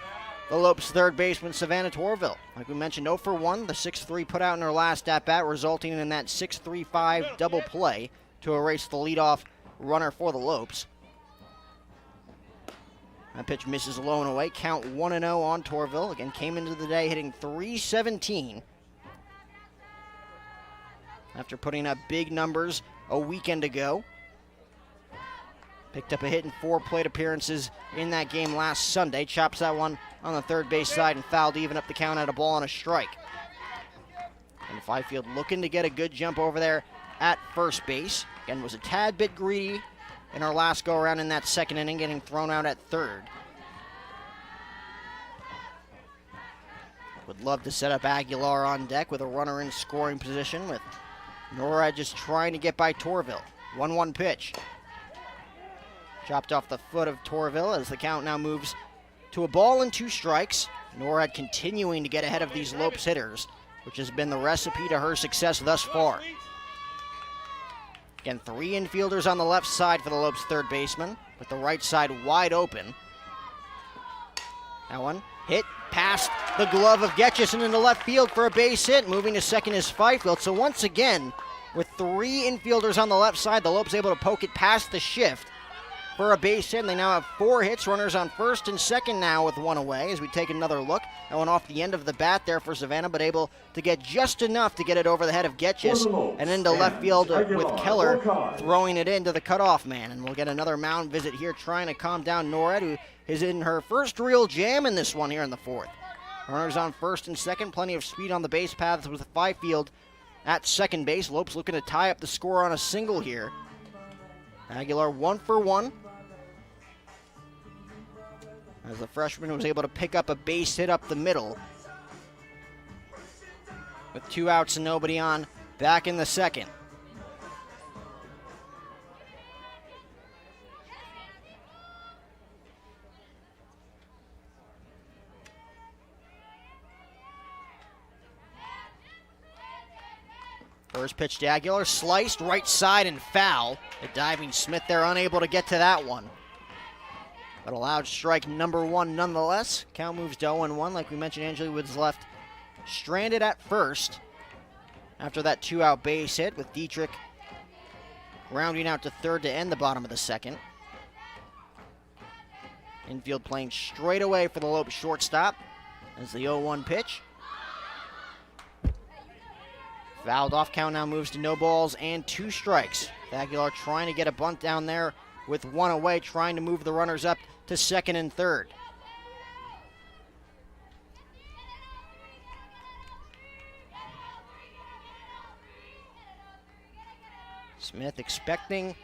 the Lopes third baseman, Savannah Torville. Like we mentioned, 0 for 1, the 6-3 put out in her last at-bat, resulting in that 6-3-5 double play to erase the leadoff runner for the Lopes. That pitch misses low and away. Count 1-0 on Torville. Again, came into the day hitting .317. After putting up big numbers a weekend ago. Picked up a hit in 4 plate appearances in that game last Sunday. Chops that one on the third base side and fouled to even up the count at a ball and a strike. And Fifield looking to get a good jump over there at first base. Again, was a tad bit greedy in our last go-around in that second inning, getting thrown out at third. Would love to set up Aguilar on deck with a runner in scoring position, with Norad just trying to get by Torville. 1-1 pitch. Chopped off the foot of Torville as the count now moves to a ball and 2 strikes. Norad continuing to get ahead of these Lopes hitters, which has been the recipe to her success thus far. Again, 3 infielders on the left side for the Lopes third baseman, with the right side wide open. That one hit past the glove of Getchison into left field for a base hit. Moving to second is Fifield. So once again, with 3 infielders on the left side, the Lopes able to poke it past the shift for a base hit. And they now have 4 hits, runners on first and second now with 1 away as we take another look. That one off the end of the bat there for Savannah, but able to get just enough to get it over the head of Getchis and into left field with Keller throwing it into the cutoff man. And we'll get another mound visit here trying to calm down Norad, who is in her first real jam in this one here in the 4th. Runners on first and second, plenty of speed on the base paths with Fifield at second base. Lopes looking to tie up the score on a single here. Aguilar 1 for 1. As the freshman was able to pick up a base hit up the middle. With 2 outs and nobody on, back in the second. First pitch to Aguilar, sliced right side and foul. The diving Smith there unable to get to that one. But allowed strike number 1 nonetheless. Count moves to 0-1. Like we mentioned, Angela Woods left stranded at first after that 2-out base hit, with Dietrich rounding out to third to end the bottom of the second. Infield playing straight away for the Lopes shortstop as the 0-1 pitch. Fouled off, count now moves to no balls and 2 strikes. Aguilar trying to get a bunt down there with 1 away, trying to move the runners up to second and third. Smith expecting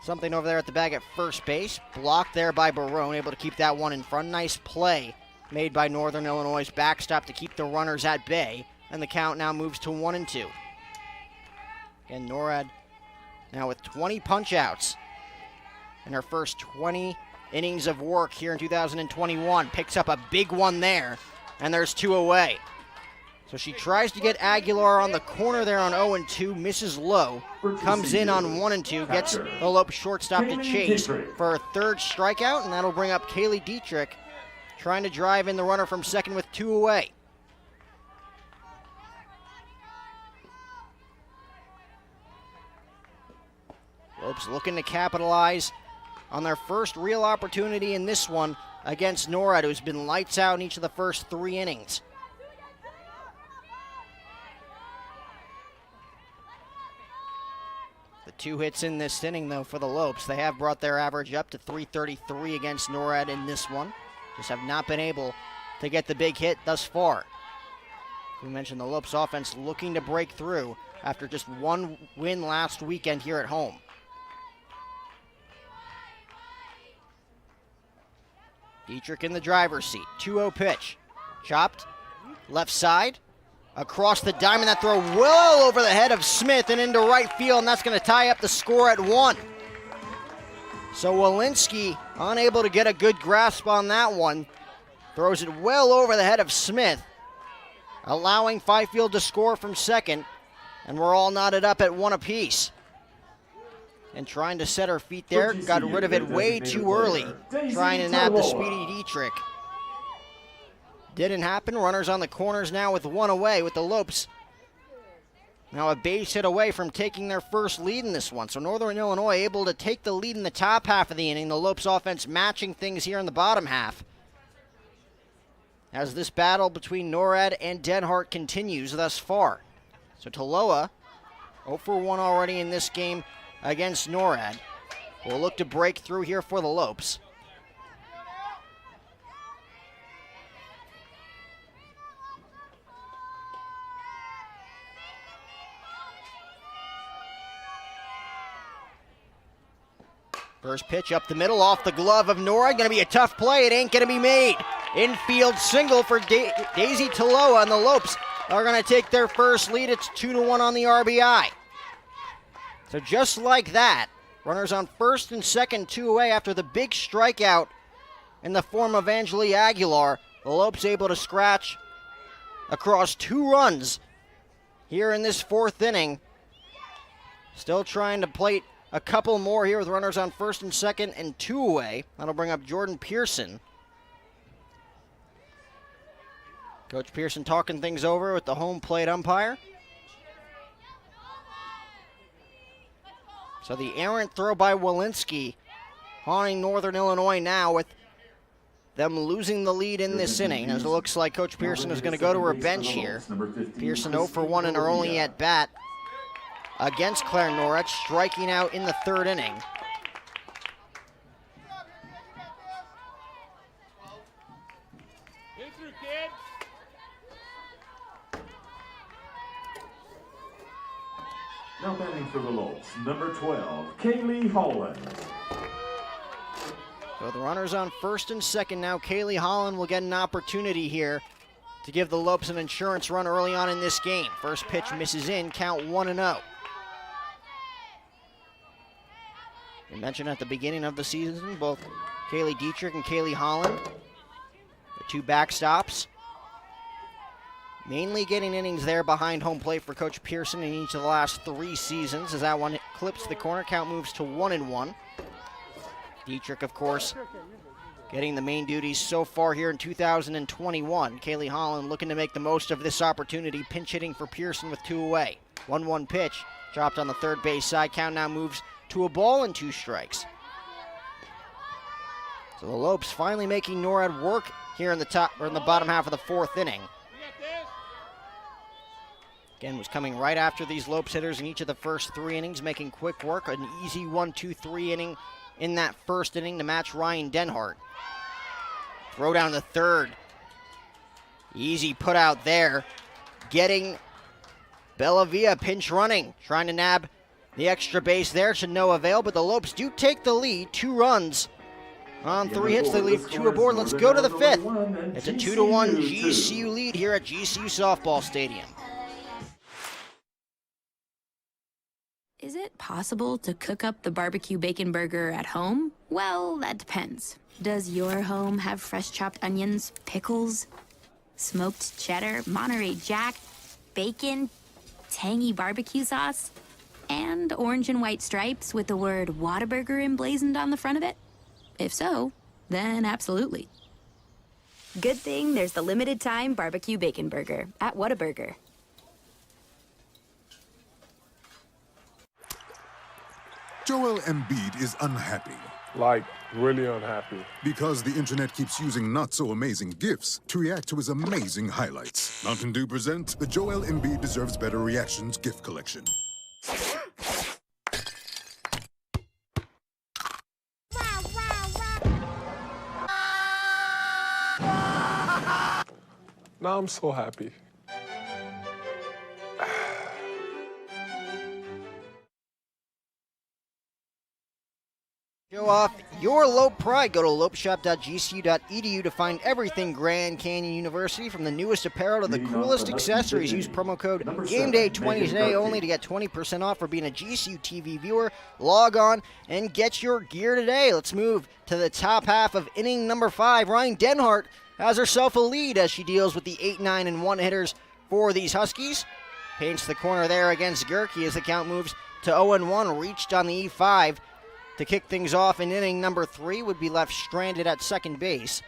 something over there at the bag at first base. Blocked there by Barone, able to keep that one in front. Nice play made by Northern Illinois' backstop to keep the runners at bay. And the count now moves to 1-2. And Norad now with 20 punch-outs in her first 20 innings of work here in 2021. Picks up a big one there, and there's 2 away. So she tries to get Aguilar on the corner there on 0-2, misses low, comes in on 1-2, gets the Lopes shortstop to chase for her 3rd strikeout, and that'll bring up Kaylee Dietrich, trying to drive in the runner from second with 2 away. Lopes looking to capitalize on their first real opportunity in this one against Norad, who's been lights out in each of the first 3 innings. The 2 hits in this inning, though, for the Lopes. They have brought their average up to .333 against Norad in this one. Just have not been able to get the big hit thus far. We mentioned the Lopes offense looking to break through after just 1 win last weekend here at home. Dietrich in the driver's seat. 2-0 pitch. Chopped. Left side. Across the diamond. That throw well over the head of Smith and into right field, and that's going to tie up the score at 1. So Walensky unable to get a good grasp on that one. Throws it well over the head of Smith, allowing Fifield to score from second. And we're all knotted up at one apiece. And trying to set her feet there, got rid of it way too early, trying to nab the speedy Dietrich. Didn't happen. Runners on the corners now with one away with the Lopes. Now a base hit away from taking their first lead in this one. So Northern Illinois able to take the lead in the top half of the inning. The Lopes offense matching things here in the bottom half. As this battle between NORAD and Denhart continues thus far. So Taloa, 0 for 1 already in this game against NORAD. Will look to break through here for the Lopes. First pitch up the middle, off the glove of NORAD. Going to be a tough play. It ain't going to be made. Infield single for Daisy Taloa, and the Lopes are going to take their first lead. It's 2-1 on the RBI. So just like that, runners on first and second, 2 away after the big strikeout in the form of Angeli Aguilar. The Lopes able to scratch across 2 runs here in this 4th inning. Still trying to plate a couple more here with runners on first and second and 2 away. That'll bring up Jordan Pearson. Coach Pearson talking things over with the home plate umpire. So the errant throw by Walensky haunting Northern Illinois now with them losing the lead in this inning, as it looks like Coach Pearson is going to go to her bench here. Pearson 0 for 1 in her only at bat against Claire Norwich, striking out in the 3rd inning. Now batting for the Lopes, number 12, Kaylee Holland. So the runners on first and second now. Kaylee Holland will get an opportunity here to give the Lopes an insurance run early on in this game. First pitch misses in, count 1-0. We mentioned at the beginning of the season, both Kaylee Dietrich and Kaylee Holland, the 2 backstops, mainly getting innings there behind home plate for Coach Pearson in each of the last 3 seasons. As that one clips the corner, count moves to 1-1. Dietrich, of course, getting the main duties so far here in 2021. Kaylee Holland looking to make the most of this opportunity, pinch hitting for Pearson with 2 away. 1-1 pitch, dropped on the third base side. Count now moves to a ball and 2 strikes. So the Lopes finally making NORAD work here in the bottom half of the 4th inning. Again, was coming right after these Lopes hitters in each of the first 3 innings, making quick work. An easy 1-2-3 inning in that 1st inning to match Ryan Denhart. Throw down the 3rd. Easy put out there. Getting Bellavia pinch running, trying to nab the extra base there to no avail, but the Lopes do take the lead. 2 runs on 3 hits. They leave 2 aboard. Let's go to the 5th. It's a 2-1 GCU lead here at GCU Softball Stadium. Is it possible to cook up the barbecue bacon burger at home? Well, that depends. Does your home have fresh chopped onions, pickles, smoked cheddar, Monterey Jack, bacon, tangy barbecue sauce, and orange and white stripes with the word Whataburger emblazoned on the front of it? If so, then absolutely. Good thing there's the limited time barbecue bacon burger at Whataburger. Joel Embiid is unhappy. Like, really unhappy. Because the internet keeps using not-so-amazing GIFs to react to his amazing highlights. Mountain Dew presents the Joel Embiid Deserves Better Reactions GIF Collection. Now I'm so happy. Show off your Lope pride. Go to lopeshop.gcu.edu to find everything Grand Canyon University, from the newest apparel to the coolest accessories. Use promo code GameDay20 today only to get 20% off for being a GCU TV viewer. Log on and get your gear today. Let's move to the top half of inning number 5. Ryan Denhart has herself a lead as she deals with the 8, 9, and 1 hitters for these Huskies. paints the corner there against Gerke as the count moves to 0-1. Reached on the E5 to kick things off in inning number 3, would be left stranded at second base.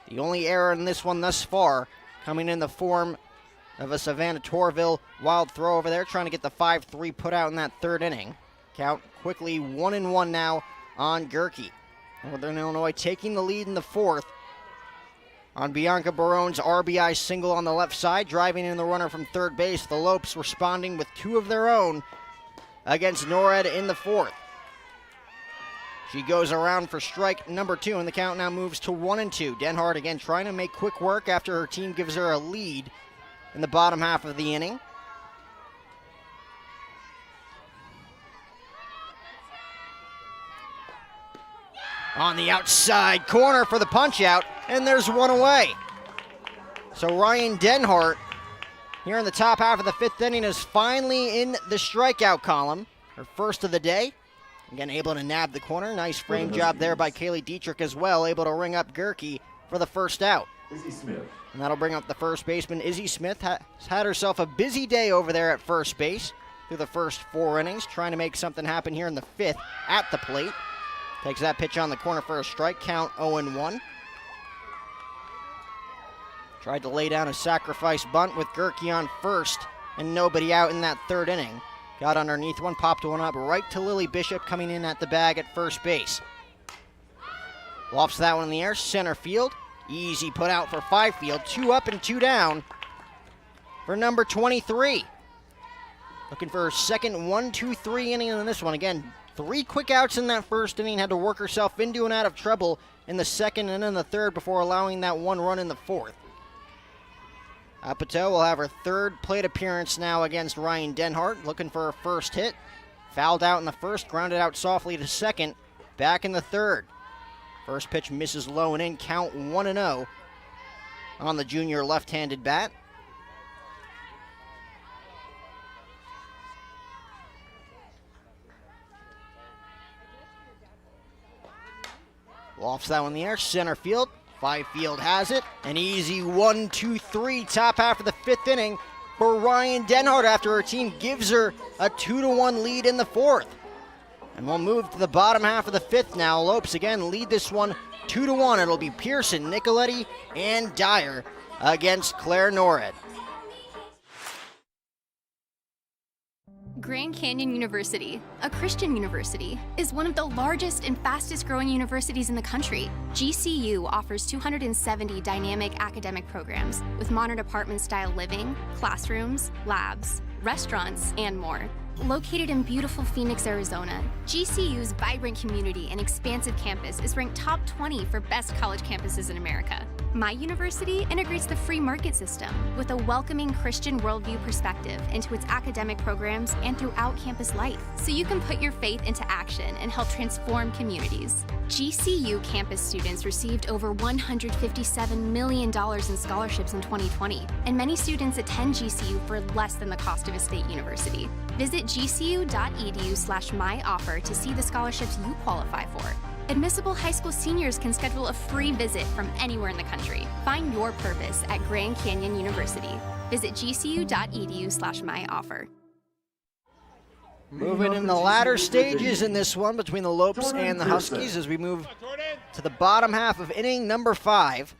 The only error in this one thus far coming in the form of a Savannah Torville wild throw over there, trying to get the 5-3 put out in that third inning. Count quickly 1-1 now on Gerke. Northern Illinois taking the lead in the fourth on Bianca Barone's RBI single on the left side, driving in the runner from third base. The Lopes responding with 2 of their own against Norred in the fourth. She goes around for strike number 2, and the count now moves to 1-2. Denhart again trying to make quick work after her team gives her a lead in the bottom half of the inning. On the outside corner for the punch out, and there's one away. So Ryan Denhart here in the top half of the 5th inning is finally in the strikeout column. Her first of the day. Again, able to nab the corner. Nice frame job there by Kaylee Dietrich as well, able to ring up Gerke for the first out. Izzy Smith. And that'll bring up the first baseman. Izzy Smith has had herself a busy day over there at first base through the first 4 innings, trying to make something happen here in the 5th at the plate. Takes that pitch on the corner for a strike, count 0-1. Tried to lay down a sacrifice bunt with Gerke on first and nobody out in that third inning. Got underneath one, popped one up right to Lily Bishop coming in at the bag at first base. Lofts that one in the air, center field. Easy put out for Fifield. 2 up and 2 down for number 23. Looking for her second 1-2-3 inning in this one. Again, 3 quick outs in that first inning. Had to work herself into and out of trouble in the second and in the third before allowing that 1 run in the fourth. Apatow will have her 3rd plate appearance now against Ryan Denhart, looking for her first hit. Fouled out in the first, grounded out softly to second, back in the third. First pitch misses low and in, count 1-0 on the junior left-handed bat. Lofts that one in the air, center field. Fifield has it. An easy 1-2-3 top half of the 5th inning for Ryan Denhart after her team gives her a 2-1 lead in the 4th. And we'll move to the bottom half of the 5th now. Lopes again lead this one 2-1. It'll be Pearson, Nicoletti, and Dyer against Claire Norred. Grand Canyon University, a Christian university, is one of the largest and fastest growing universities in the country. GCU offers 270 dynamic academic programs with modern apartment-style living, classrooms, labs, restaurants, and more. Located in beautiful Phoenix, Arizona, GCU's vibrant community and expansive campus is ranked top 20 for best college campuses in America. My university integrates the free market system with a welcoming Christian worldview perspective into its academic programs and throughout campus life, so you can put your faith into action and help transform communities. GCU campus students received over $157 million in scholarships in 2020, and many students attend GCU for less than the cost of a state university. Visit gcu.edu/myoffer to see the scholarships you qualify for. Admissible high school seniors can schedule a free visit from anywhere in the country. Find your purpose at Grand Canyon University. Visit gcu.edu/myoffer. Moving in the latter stages in this one between the Lopes and the Huskies as we move to the bottom half of inning number 5.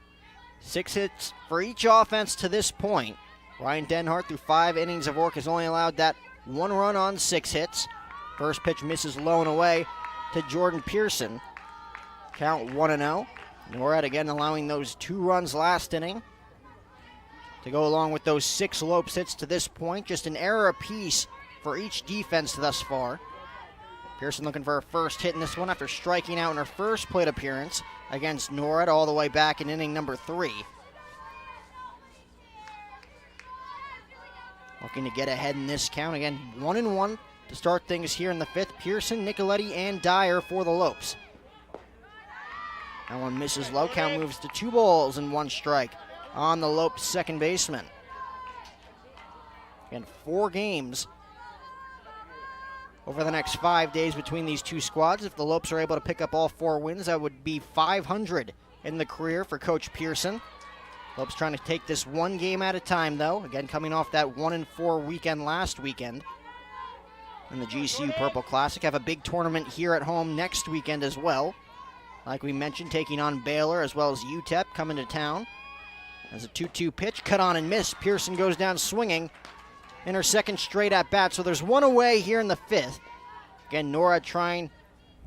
6 hits for each offense to this point. Ryan Denhart, through 5 innings of work, has only allowed that 1 run on 6 hits. First pitch misses low and away to Jordan Pearson. Count 1-0. Norred again allowing those 2 runs last inning to go along with those 6 Lopes hits to this point. Just an error apiece for each defense thus far. Pearson looking for her first hit in this one after striking out in her first plate appearance against Norred all the way back in inning number 3. Looking to get ahead in this count. Again, 1-1 to start things here in the 5th. Pearson, Nicoletti, and Dyer for the Lopes. That one misses low. Count moves to 2 balls and 1 strike on the Lopes second baseman. Again, 4 games over the next 5 days between these 2 squads. If the Lopes are able to pick up all 4 wins, that would be 500 in the career for Coach Pearson. Lopes trying to take this one game at a time, though. Again, coming off that 1-4 weekend last weekend in the GCU Purple Classic. Have a big tournament here at home next weekend as well. Like we mentioned, taking on Baylor as well as UTEP coming to town. As a 2-2 pitch, cut on and miss. Pearson goes down swinging in her second straight at bat. So there's one away here in the fifth. Again, Nora trying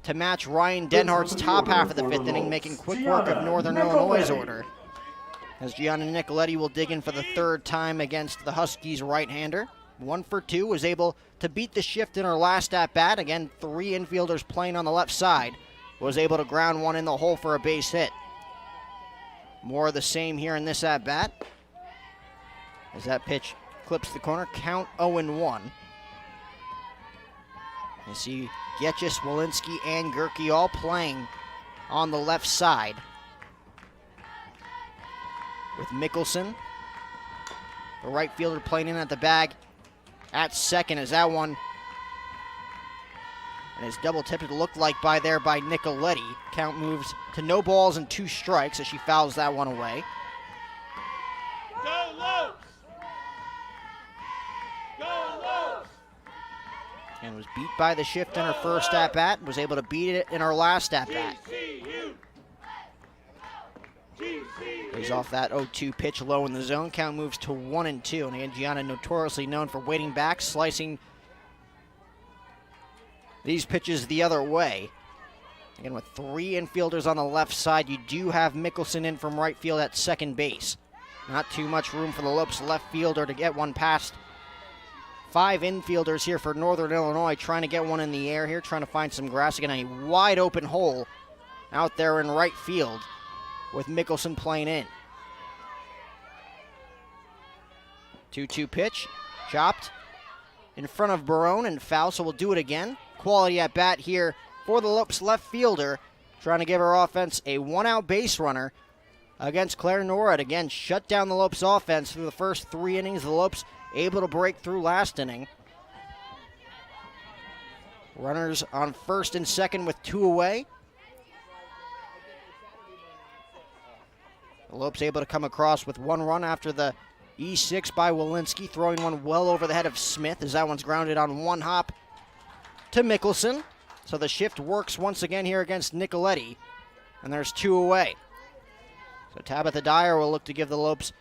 to match Ryan Denhart's top half of the fifth inning, making quick work of Northern Illinois' order. As Gianna Nicoletti will dig in for the third time against the Huskies right-hander. 1 for 2, was able to beat the shift in her last at-bat. Again, 3 infielders playing on the left side. Was able to ground one in the hole for a base hit. More of the same here in this at-bat. As that pitch clips the corner, count 0-1. You see Getchis, Walensky, and Gerke all playing on the left side. With Mickelson, the right fielder, playing in at the bag at second, as that one, and is double tipped, it looked like by Nicoletti. Count moves to no balls and 2 strikes as she fouls that one away. Go Lopes! Go Lopes! And was beat by the shift in her first at-bat, was able to beat it in her last at-bat. He's off that 0-2 pitch low in the zone. Count moves to 1-2. And again, Gianna notoriously known for waiting back, slicing these pitches the other way. Again, with 3 infielders on the left side, you do have Mickelson in from right field at second base. Not too much room for the Lopes left fielder to get one past 5 infielders here for Northern Illinois, trying to get one in the air here, trying to find some grass. Again, a wide open hole out there in right field with Mickelson playing in. 2-2 pitch, chopped in front of Barone and foul, so we'll do it again. Quality at bat here for the Lopes left fielder, trying to give her offense a 1-out base runner against Claire Norad. Again, shut down the Lopes offense through the first 3 innings. The Lopes able to break through last inning. Runners on first and second with 2 away. The Lopes able to come across with 1 run after the E6 by Walensky, throwing one well over the head of Smith as that one's grounded on 1 hop to Mickelson. So the shift works once again here against Nicoletti, and there's 2 away. So Tabitha Dyer will look to give the Lopes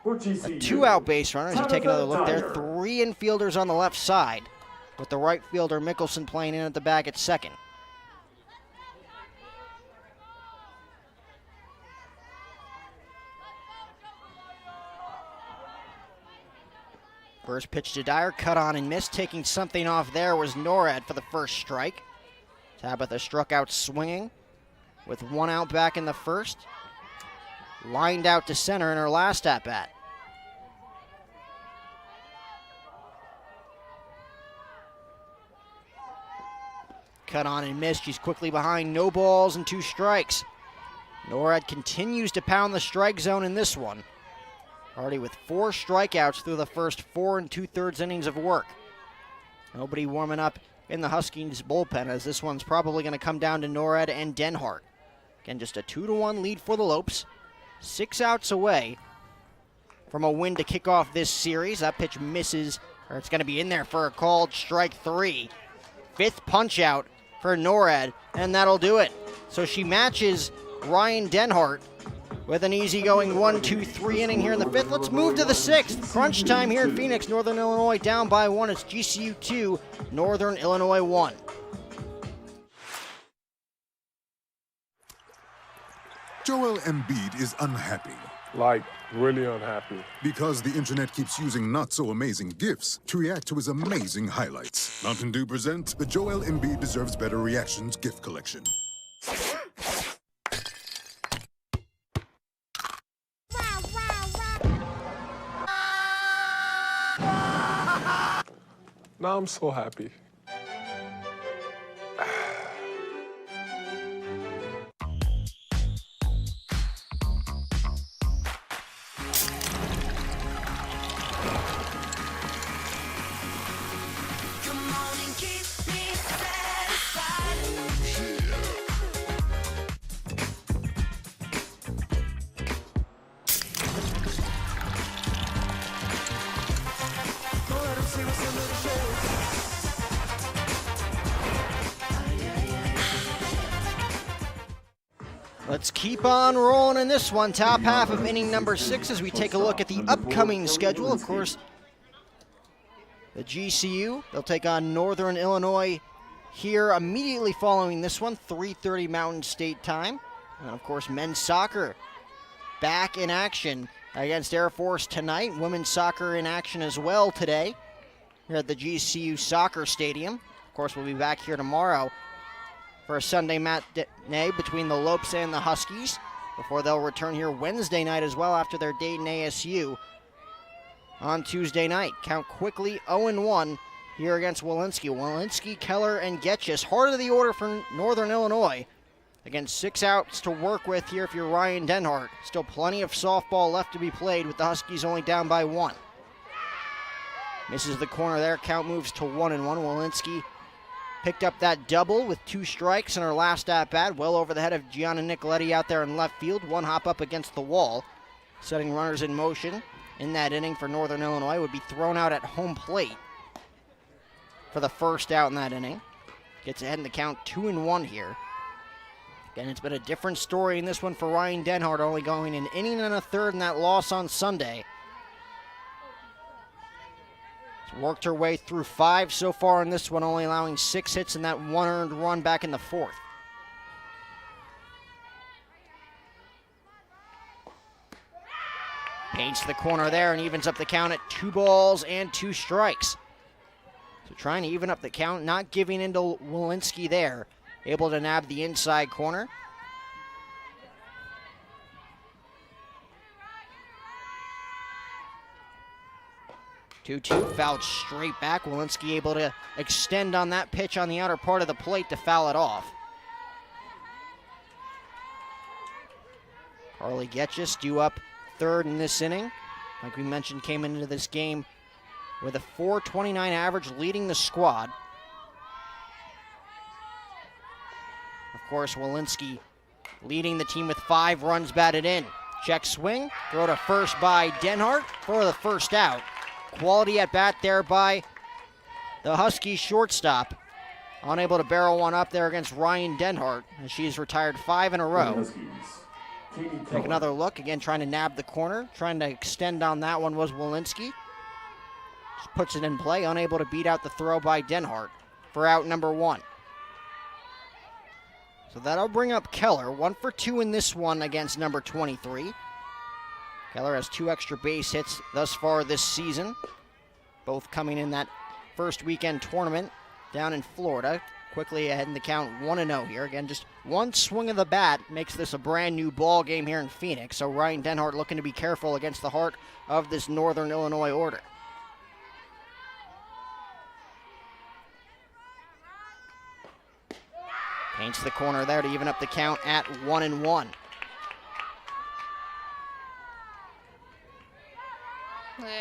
a 2-out base runner. As you take another look there, 3 infielders on the left side, with the right fielder Mickelson playing in at the bag at second. First pitch to Dyer, cut on and missed. Taking something off there was Norad for the first strike. Tabitha struck out swinging with 1 out back in the first. Lined out to center in her last at-bat. Cut on and missed. She's quickly behind. No balls and 2 strikes. Norad continues to pound the strike zone in this one. Already with 4 strikeouts through the first 4 2/3 innings of work. Nobody warming up in the Huskies bullpen, as this one's probably going to come down to Norad and Denhart. Again, just a 2-1 lead for the Lopes. 6 outs away from a win to kick off this series. That pitch misses, or it's going to be in there for a called strike 3. 5th punch out for Norad, and that'll do it. So she matches Ryan Denhart with an easygoing 1-2-3 inning here in the 5th. Let's move to the 6th. Crunch time here in Phoenix. Northern Illinois down by 1. It's GCU 2, Northern Illinois 1. Joel Embiid is unhappy. Like, really unhappy. Because the internet keeps using not-so-amazing GIFs to react to his amazing highlights. Mountain Dew presents the Joel Embiid Deserves Better Reactions gift collection. Now I'm so happy. Let's keep on rolling in this one. Top half of inning number 6 as we take a look at the upcoming schedule. Of course, the GCU, they'll take on Northern Illinois here immediately following this one, 3:30 Mountain State Time. And of course, men's soccer back in action against Air Force tonight. Women's soccer in action as well today here at the GCU Soccer Stadium. Of course, we'll be back here tomorrow for a Sunday matinee between the Lopes and the Huskies before they'll return here Wednesday night as well after their Dayton ASU on Tuesday night. Count quickly 0-1 here against Walensky. Walensky, Keller, and Getchis. Heart of the order for Northern Illinois. Again, 6 outs to work with here if you're Ryan Denhart. Still plenty of softball left to be played with the Huskies only down by 1. Misses the corner there. Count moves to 1-1. Walensky picked up that double with 2 strikes in her last at-bat. Well over the head of Gianna Nicoletti out there in left field. One hop up against the wall. Setting runners in motion in that inning for Northern Illinois. Would be thrown out at home plate for the first out in that inning. Gets ahead in the count 2-1 here. Again, it's been a different story in this one for Ryan Denhart, only going an inning and a third in that loss on Sunday. She's worked her way through 5 so far in this one, only allowing 6 hits and that 1 earned run back in the 4th. Paints the corner there and evens up the count at 2 balls and 2 strikes. So trying to even up the count, not giving in to Walensky there. Able to nab the inside corner. (2-2) fouled straight back. Walensky able to extend on that pitch on the outer part of the plate to foul it off. Carly Getchis due up third in this inning. Like we mentioned, came into this game with a .429 average, leading the squad. Of course, Walensky leading the team with 5 runs batted in. Check swing, throw to first by Denhart for the first out. Quality at bat there by the Huskies shortstop. Unable to barrel one up there against Ryan Denhart as she's retired 5 in a row. Take another look, again trying to nab the corner. Trying to extend on that one was Walensky. Just puts it in play, unable to beat out the throw by Denhart for out number 1. So that'll bring up Keller. 1 for 2 in this one against number 23. Keller has 2 extra base hits thus far this season, both coming in that first weekend tournament down in Florida. Quickly ahead in the count 1-0 here. Again, just 1 swing of the bat makes this a brand new ball game here in Phoenix. So Ryan Denhart looking to be careful against the heart of this Northern Illinois order. Paints the corner there to even up the count at 1-1.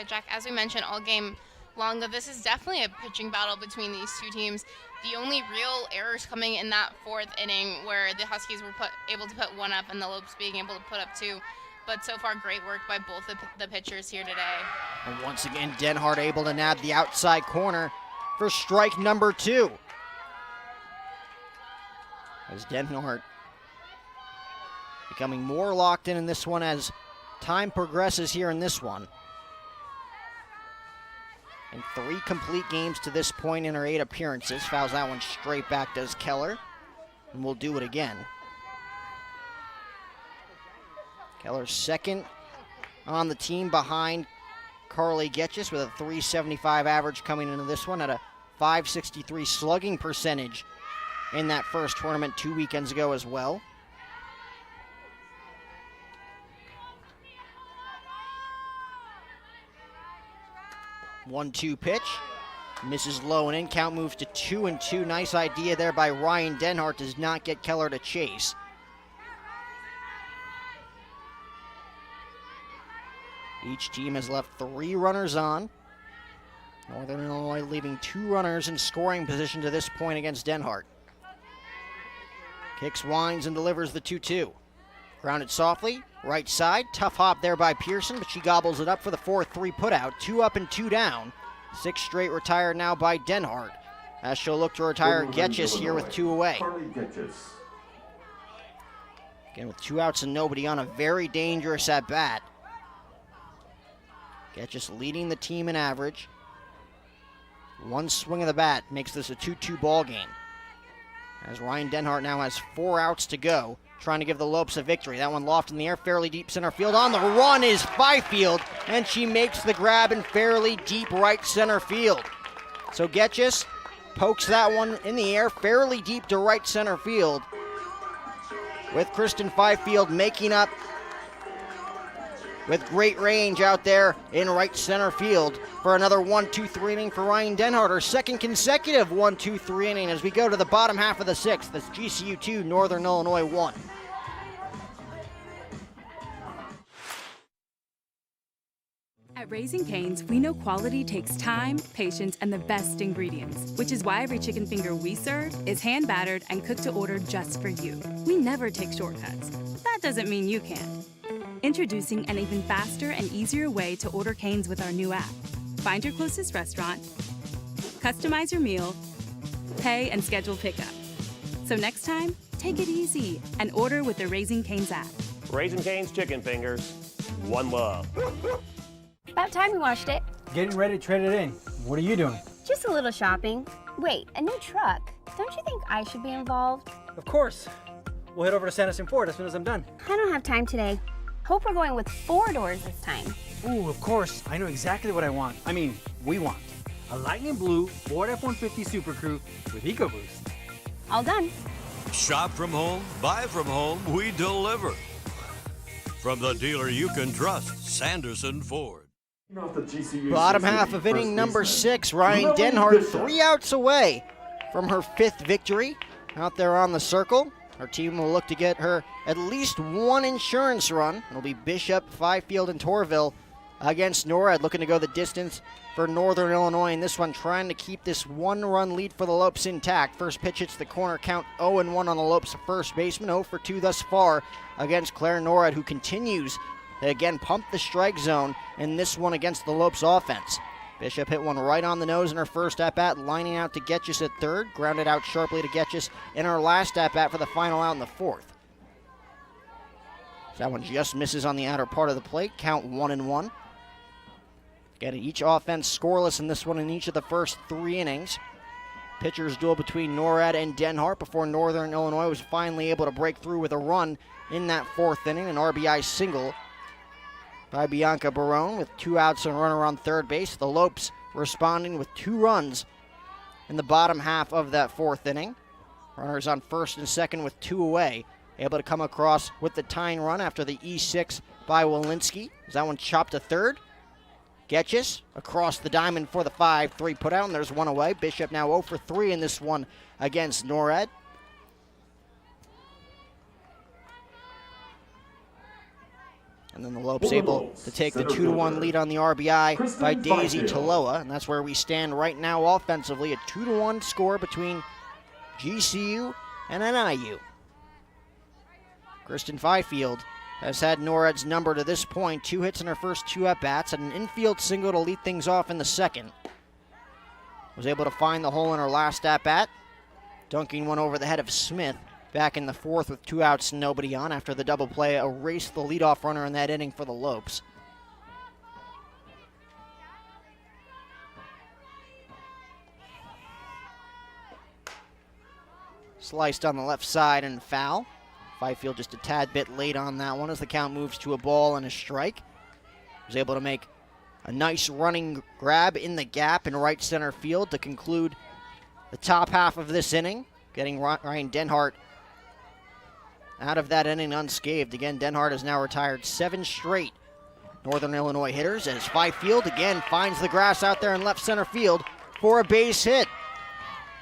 Jack, as we mentioned all game long, this is definitely a pitching battle between these two teams. The only real errors coming in that 4th inning where the Huskies were able to put 1 up and the Lopes being able to put up 2. But so far, great work by both the pitchers here today. And once again, Denhart able to nab the outside corner for strike number 2. As Denhart becoming more locked in this one as time progresses here in this one. And 3 complete games to this point in her 8 appearances. Fouls that one straight back, does Keller. And we'll do it again. Keller's second on the team behind Carly Getchis with a .375 average coming into this one at a .563 slugging percentage in that first tournament 2 weekends ago as well. One-two pitch. Misses low and in. Count moves to 2-2. Nice idea there by Ryan Denhart. Does not get Keller to chase. Each team has left 3 runners on. Northern Illinois leaving 2 runners in scoring position to this point against Denhart. Kicks, winds, and delivers the 2-2. Grounded softly, right side. Tough hop there by Pearson, but she gobbles it up for the 4-3 putout. 2 up and 2 down. 6 straight retired now by Denhart, as she'll look to retire Getchis here with 2 away. Again, with 2 outs and nobody on, a very dangerous at-bat. Getchis leading the team in average. One swing of the bat makes this a 2-2 ball game. As Ryan Denhart now has 4 outs to go, trying to give the Lopes a victory. That one lofted in the air, fairly deep center field. On the run is Byfield, and she makes the grab in fairly deep right center field. So Getchis pokes that one in the air, fairly deep to right center field, with Kristen Byfield making up with great range out there in right center field for another 1-2-3 inning for Ryan Denhart, her second consecutive 1-2-3 inning as we go to the bottom half of the 6th. That's GCU 2, Northern Illinois 1. At Raising Cane's, we know quality takes time, patience, and the best ingredients, which is why every chicken finger we serve is hand-battered and cooked to order just for you. We never take shortcuts. That doesn't mean you can. Introducing an even faster and easier way to order Cane's with our new app. Find your closest restaurant, customize your meal, pay, and schedule pickup. So next time, take it easy and order with the Raising Cane's app. Raising Cane's chicken fingers, one love. About time we washed it. Getting ready to trade it in. What are you doing? Just a little shopping. Wait, a new truck. Don't you think I should be involved? Of course. We'll head over to Sanderson Ford as soon as I'm done. I don't have time today. Hope we're going with 4 doors this time. Ooh, of course. I know exactly what I want. I mean, we want. A lightning blue Ford F-150 Super Crew with EcoBoost. All done. Shop from home, buy from home, we deliver. From the dealer you can trust, Sanderson Ford. Bottom half of inning number 6, Ryan Denhart 3 outs away from her 5th victory out there on the circle. Her team will look to get her at least 1 insurance run. It'll be Bishop, Byfield, and Torville against NORAD, looking to go the distance for Northern Illinois in this one, trying to keep this 1-run lead for the Lopes intact. First pitch hits the corner, count 0-1 on the Lopes first baseman, 0 for 2 thus far against Claire NORAD, who continues to again pump the strike zone in this one against the Lopes offense. Bishop hit one right on the nose in her first at-bat, lining out to Getchis at third, grounded out sharply to Getchis in her last at-bat for the final out in the 4th. That one just misses on the outer part of the plate, count 1-1. Again, each offense scoreless in this one in each of the first 3 innings. Pitchers duel between NORAD and Denhart before Northern Illinois was finally able to break through with a run in that 4th inning, an RBI single by Bianca Barone with 2 outs and a runner on third base. The Lopes responding with 2 runs in the bottom half of that 4th inning. Runners on first and second with 2 away. Able to come across with the tying run after the E6 by Walensky. Is that one chopped to third? Getchis across the diamond for the 5-3 put out, and there's 1 away. Bishop now 0 for 3 in this one against NORAD. And then the Lopes able to take the 2-1 lead on the RBI by Daisy Taloa. And that's where we stand right now offensively. A 2-1 score between GCU and NIU. Kristen Byfield has had NORAD's number to this point. 2 hits in her first 2 at-bats and an infield single to lead things off in the 2nd. Was able to find the hole in her last at-bat, dunking one over the head of Smith. Back in the 4th with 2 outs and nobody on after the double play erased the leadoff runner in that inning for the Lopes. Sliced on the left side and foul. Byfield just a tad bit late on that one as the count moves to a ball and a strike. Was able to make a nice running grab in the gap in right center field to conclude the top half of this inning, getting Ryan Denhart out of that inning unscathed. Again, Denhart has now retired 7 straight Northern Illinois hitters as Byfield again finds the grass out there in left center field for a base hit.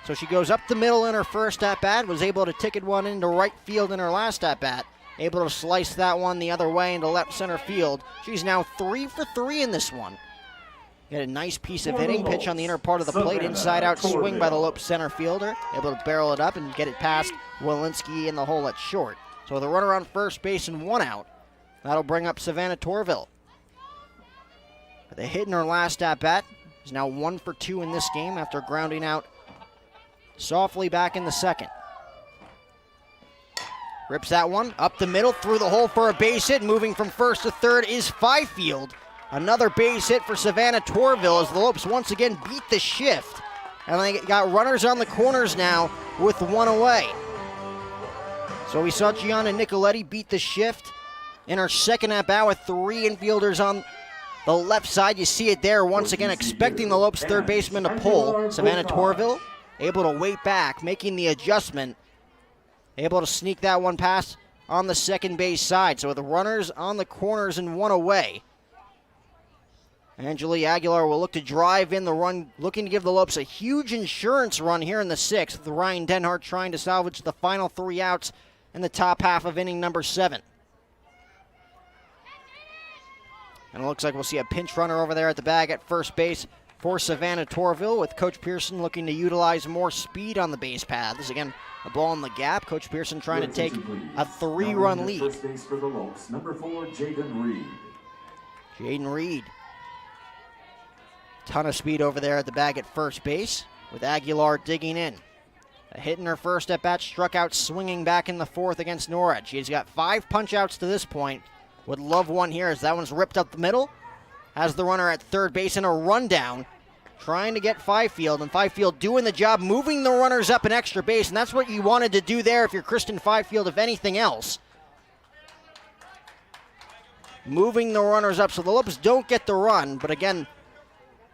So she goes up the middle in her first at-bat, was able to ticket one into right field in her last at-bat, able to slice that one the other way into left center field. She's now 3 for 3 in this one. Get a nice piece of hitting, pitch on the inner part of the plate, inside-out swing by the Lopes center fielder, able to barrel it up and get it past Walensky in the hole at short. So with a runner on first base and 1 out, that'll bring up Savannah Torville. The hit in her last at-bat is now 1 for 2 in this game after grounding out softly back in the 2nd. Rips that one up the middle, through the hole for a base hit. Moving from first to third is Fifield. Another base hit for Savannah Torville as the Lopes once again beat the shift. And they got runners on the corners now with one away. So we saw Gianna Nicoletti beat the shift in her second at-bat with 3 infielders on the left side. You see it there once again, expecting the Lopes third baseman to pull. Savannah Torville able to wait back, making the adjustment. Able to sneak that one past on the second base side. So with the runners on the corners and one away, Angelique Aguilar will look to drive in the run, looking to give the Lopes a huge insurance run here in the 6th, with Ryan Denhart trying to salvage the final 3 outs in the top half of inning number 7. And it looks like we'll see a pinch runner over there at the bag at first base for Savannah Torville, with Coach Pearson looking to utilize more speed on the base paths. Again, a ball in the gap. Coach Pearson trying to take a 3-run lead. First base for the Lopes, number 4, Jaden Reed. Jaden Reed. Ton of speed over there at the bag at first base, with Aguilar digging in. A hit in her first at-bat, struck out swinging back in the 4th against Norad. She's got 5 punch-outs to this point. Would love one here as that one's ripped up the middle. Has the runner at third base in a rundown, trying to get Fifield, and Fifield doing the job, moving the runners up an extra base, and that's what you wanted to do there if you're Kristen Fifield, if anything else. Moving the runners up so the Lopes don't get the run, but again,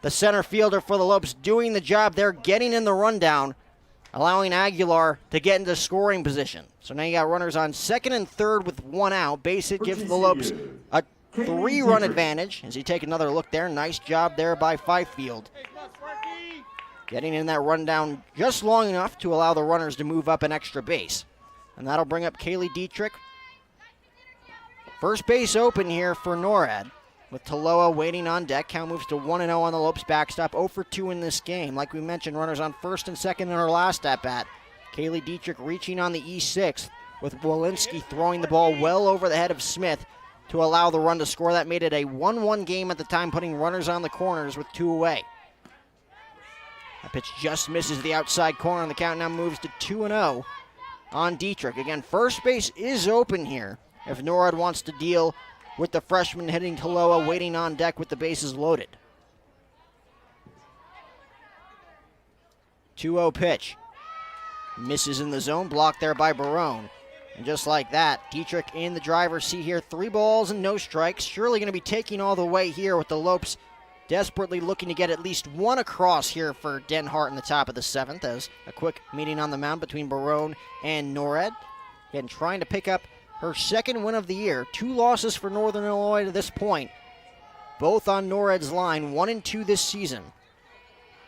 the center fielder for the Lopes doing the job there, getting in the rundown, allowing Aguilar to get into scoring position. So now you got runners on second and third with 1 out. Base hit gives the Lopes a 3-run advantage. As you take another look there, nice job there by Fifield. Getting in that rundown just long enough to allow the runners to move up an extra base. And that'll bring up Kaylee Dietrich. First base open here for NORAD, with Taloa waiting on deck. Count moves to 1-0 on the Lopes backstop, 0 for 2 in this game. Like we mentioned, runners on first and second in her last at-bat. Kaylee Dietrich reaching on the E6, with Walensky throwing the ball well over the head of Smith to allow the run to score. That made it a 1-1 game at the time, putting runners on the corners with 2 away. That pitch just misses the outside corner, and the count now moves to 2-0 on Dietrich. Again, first base is open here if NORAD wants to deal with the freshman hitting Taloa waiting on deck with the bases loaded. 2-0 pitch. Misses in the zone, blocked there by Barone. And just like that, Dietrich in the driver's seat here. 3 balls and no strikes. Surely going to be taking all the way here, with the Lopes desperately looking to get at least 1 across here for Denhart in the top of the 7th, as a quick meeting on the mound between Barone and NORAD. Again, trying to pick up her 2nd win of the year. 2 losses for Northern Illinois to this point, both on NORAD's line, 1-2 this season,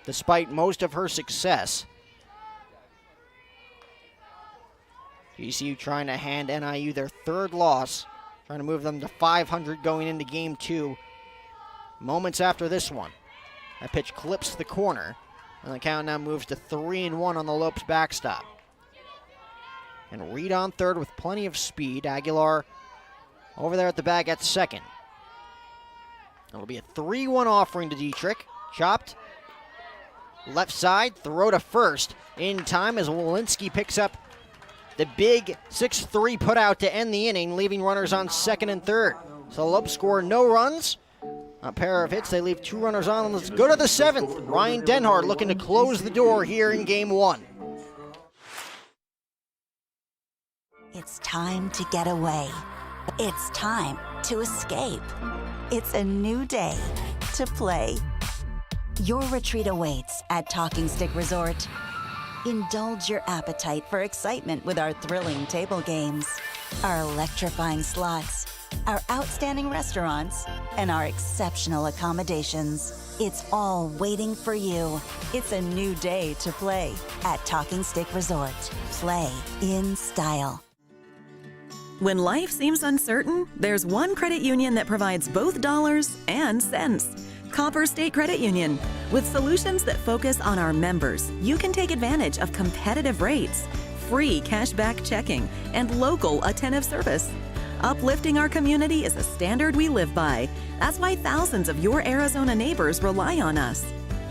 despite most of her success. GCU trying to hand NIU their 3rd loss, trying to move them to 500 going into Game 2. Moments after this one, that pitch clips the corner, and the count now moves to 3-1 on the Lopes backstop. And Reed on third with plenty of speed. Aguilar over there at the bag at second. It'll be a 3-1 offering to Dietrich. Chopped. Left side, throw to first in time as Walensky picks up the big 6-3 put out to end the inning, leaving runners on second and third. So the Lopes score no runs. A pair of hits, they leave 2 runners on. Let's go to the 7th. Ryan Denhart looking to close the door here in Game 1. It's time to get away. It's time to escape. It's a new day to play. Your retreat awaits at Talking Stick Resort. Indulge your appetite for excitement with our thrilling table games, our electrifying slots, our outstanding restaurants, and our exceptional accommodations. It's all waiting for you. It's a new day to play at Talking Stick Resort. Play in style. When life seems uncertain, there's one credit union that provides both dollars and cents. Copper State Credit Union. With solutions that focus on our members, you can take advantage of competitive rates, free cashback checking, and local attentive service. Uplifting our community is a standard we live by. That's why thousands of your Arizona neighbors rely on us.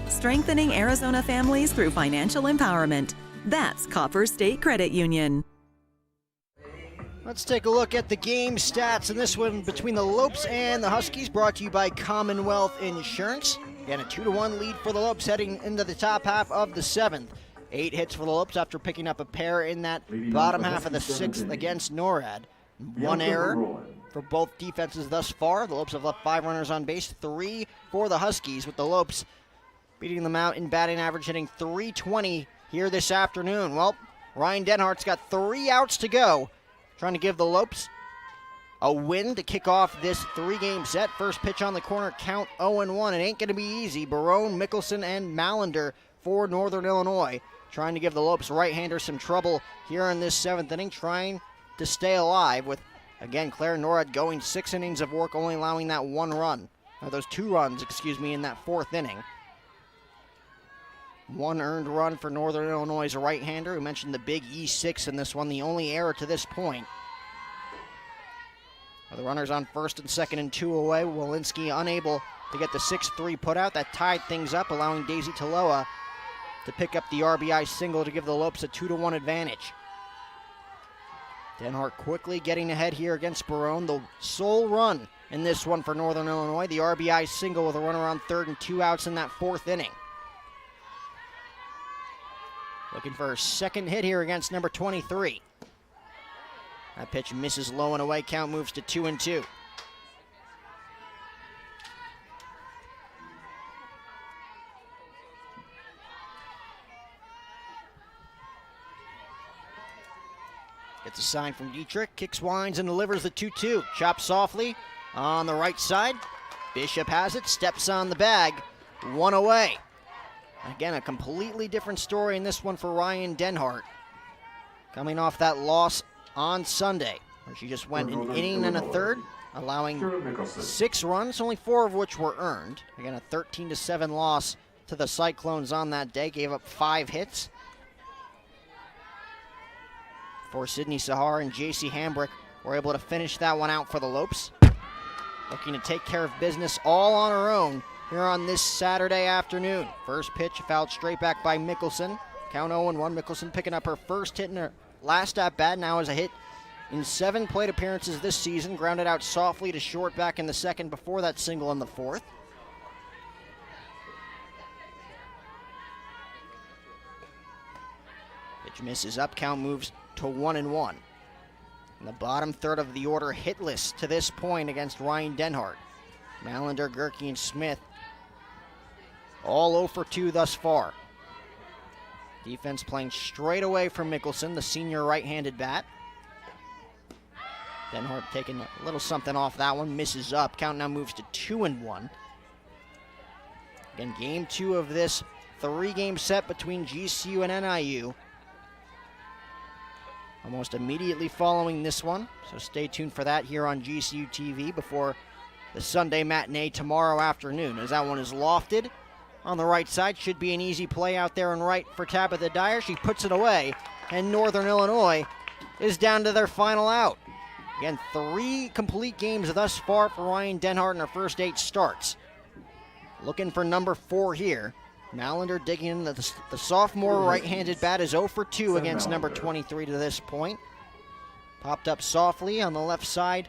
Strengthening Arizona families through financial empowerment. That's Copper State Credit Union. Let's take a look at the game stats in this one between the Lopes and the Huskies, brought to you by Commonwealth Insurance. Again, a 2-1 lead for the Lopes heading into the top half of the 7th. 8 hits for the Lopes after picking up a pair in that bottom half of the 6th against NORAD. 1 error for both defenses thus far. The Lopes have left 5 runners on base, 3 for the Huskies, with the Lopes beating them out in batting average, hitting .320 here this afternoon. Well, Ryan Denhart's got 3 outs to go, trying to give the Lopes a win to kick off this 3-game set. First pitch on the corner, count 0-1. It ain't going to be easy. Barone, Mickelson, and Malander for Northern Illinois, trying to give the Lopes right-handers some trouble here in this 7th inning, trying to stay alive with, again, Claire Norad going 6 innings of work, only allowing that 1 run. Or those 2 runs, in that 4th inning. 1 earned run for Northern Illinois' right-hander, who mentioned the big E6 in this one, the only error to this point. The runners on first and second and 2 away. Walensky unable to get the 6-3 putout. That tied things up, allowing Daisy Taloa to pick up the RBI single to give the Lopes a 2-1 advantage. Denhart quickly getting ahead here against Barone. The sole run in this one for Northern Illinois. The RBI single with a runner on third and 2 outs in that 4th inning. Looking for a second hit here against number 23. That pitch misses low and away. Count moves to 2-2. Gets a sign from Dietrich. Kicks, winds, and delivers the 2-2. Chops softly on the right side. Bishop has it. Steps on the bag. 1 away. Again, a completely different story in this one for Ryan Denhart. Coming off that loss on Sunday, where she just went an inning and a third, allowing 6 runs, only 4 of which were earned. Again, a 13-7 loss to the Cyclones on that day. Gave up 5 hits. For Sydney Sahar and J.C. Hambrick were able to finish that one out for the Lopes. Looking to take care of business all on her own here on this Saturday afternoon. First pitch fouled straight back by Mickelson. Count 0-1. Mickelson picking up her first hit in her last at-bat, now has a hit in 7 plate appearances this season. Grounded out softly to short back in the 2nd before that single in the 4th. Pitch misses up, count moves to 1-1. In the bottom third of the order, hitless to this point against Ryan Denhart. Malander, Gerke, and Smith all 0 for 2 thus far. Defense playing straight away from Mickelson, the senior right-handed bat. Denhart taking a little something off that one, misses up. Count now moves to 2-1. Again, game 2 of this 3-game set between GCU and NIU. Almost immediately following this one, so stay tuned for that here on GCU TV before the Sunday matinee tomorrow afternoon, as that one is lofted on the right side. Should be an easy play out there and right for Tabitha Dyer. She puts it away, and Northern Illinois is down to their final out. Again, 3 complete games thus far for Ryan Denhart in her first 8 starts. Looking for number 4 here. Malander digging in. The sophomore right-handed bat is 0 for 2 against number 23 to this point. Popped up softly on the left side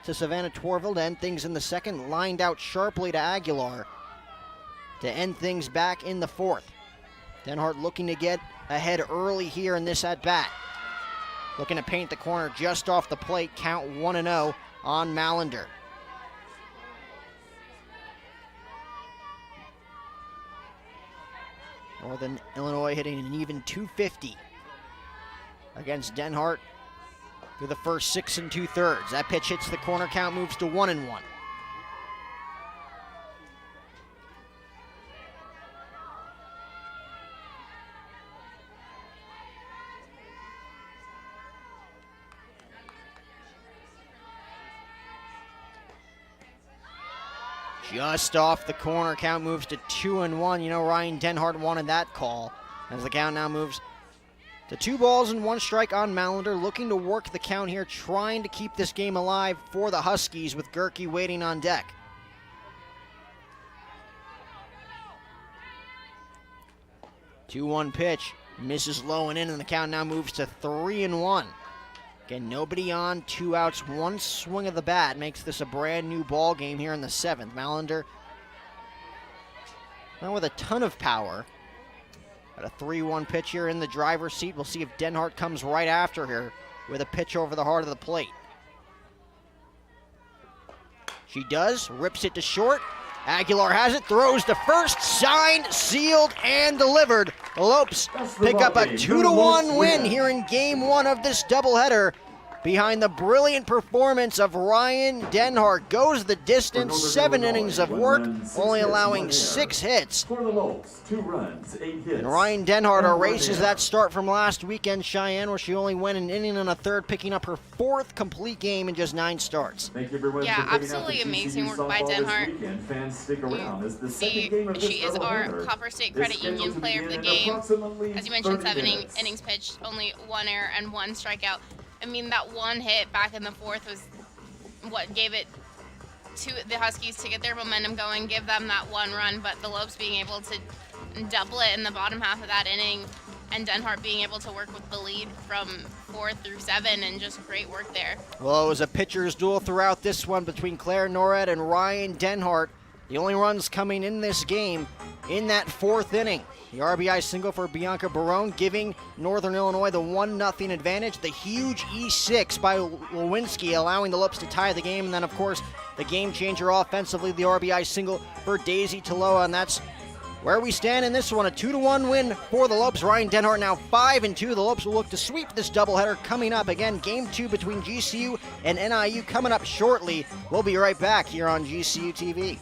to Savannah Torville to end things in the 2nd. Lined out sharply to Aguilar to end things back in the 4th. Denhart looking to get ahead early here in this at-bat. Looking to paint the corner just off the plate. Count 1-0 on Malander. Northern Illinois hitting an even .250 against Denhart through the first 6 2/3. That pitch hits the corner. Count moves to 1-1. Just off the corner, count moves to 2-1. You know, Ryan Denhart wanted that call, as the count now moves to 2 balls and 1 strike on Malander, looking to work the count here, trying to keep this game alive for the Huskies with Gerke waiting on deck. Two-one pitch, misses low and in, and the count now moves to 3-1. Again, nobody on, 2 outs, 1 swing of the bat makes this a brand new ball game here in the 7th. Mallender, not with a ton of power. Got a 3-1 pitch here in the driver's seat. We'll see if Denhart comes right after here with a pitch over the heart of the plate. She does, rips it to short. Aguilar has it, throws to first, signed, sealed, and delivered. The Lopes pick up a 2-1 win here in Game 1 of this doubleheader. Behind the brilliant performance of Ryan Denhart, goes the distance, 7 innings of work, only allowing 6 hits. For the Lopes, 2 runs, 8 hits. And Ryan Denhart erases that start from last weekend, Cheyenne, where she only went an inning and a third, picking up her 4th complete game in just 9 starts. Thank you everyone Yeah, for picking out absolutely the amazing GCU work by softball this Denhart. weekend. Fans, stick around. It's the second game of this She is our doubleheader. Copper State It's Credit Union scheduled to player of the begin in game. approximately As you mentioned, 30 7 minutes. innings pitched, only 1 error and 1 strikeout. I mean, that 1 hit back in the 4th was what gave it to the Huskies to get their momentum going, give them that 1 run, but the Lopes being able to double it in the bottom half of that inning, and Denhart being able to work with the lead from 4 through 7, and just great work there. Well, it was a pitcher's duel throughout this one between Claire Norred and Ryan Denhart. The only runs coming in this game in that 4th inning. The RBI single for Bianca Barone, giving Northern Illinois the 1-0 advantage. The huge E6 by Lewinsky, allowing the Lopes to tie the game. And then, of course, the game changer offensively, the RBI single for Daisy Taloa. And that's where we stand in this one. A 2-1 win for the Lopes. Ryan Denhart now 5-2. The Lopes will look to sweep this doubleheader coming up. Again, Game 2 between GCU and NIU coming up shortly. We'll be right back here on GCU TV.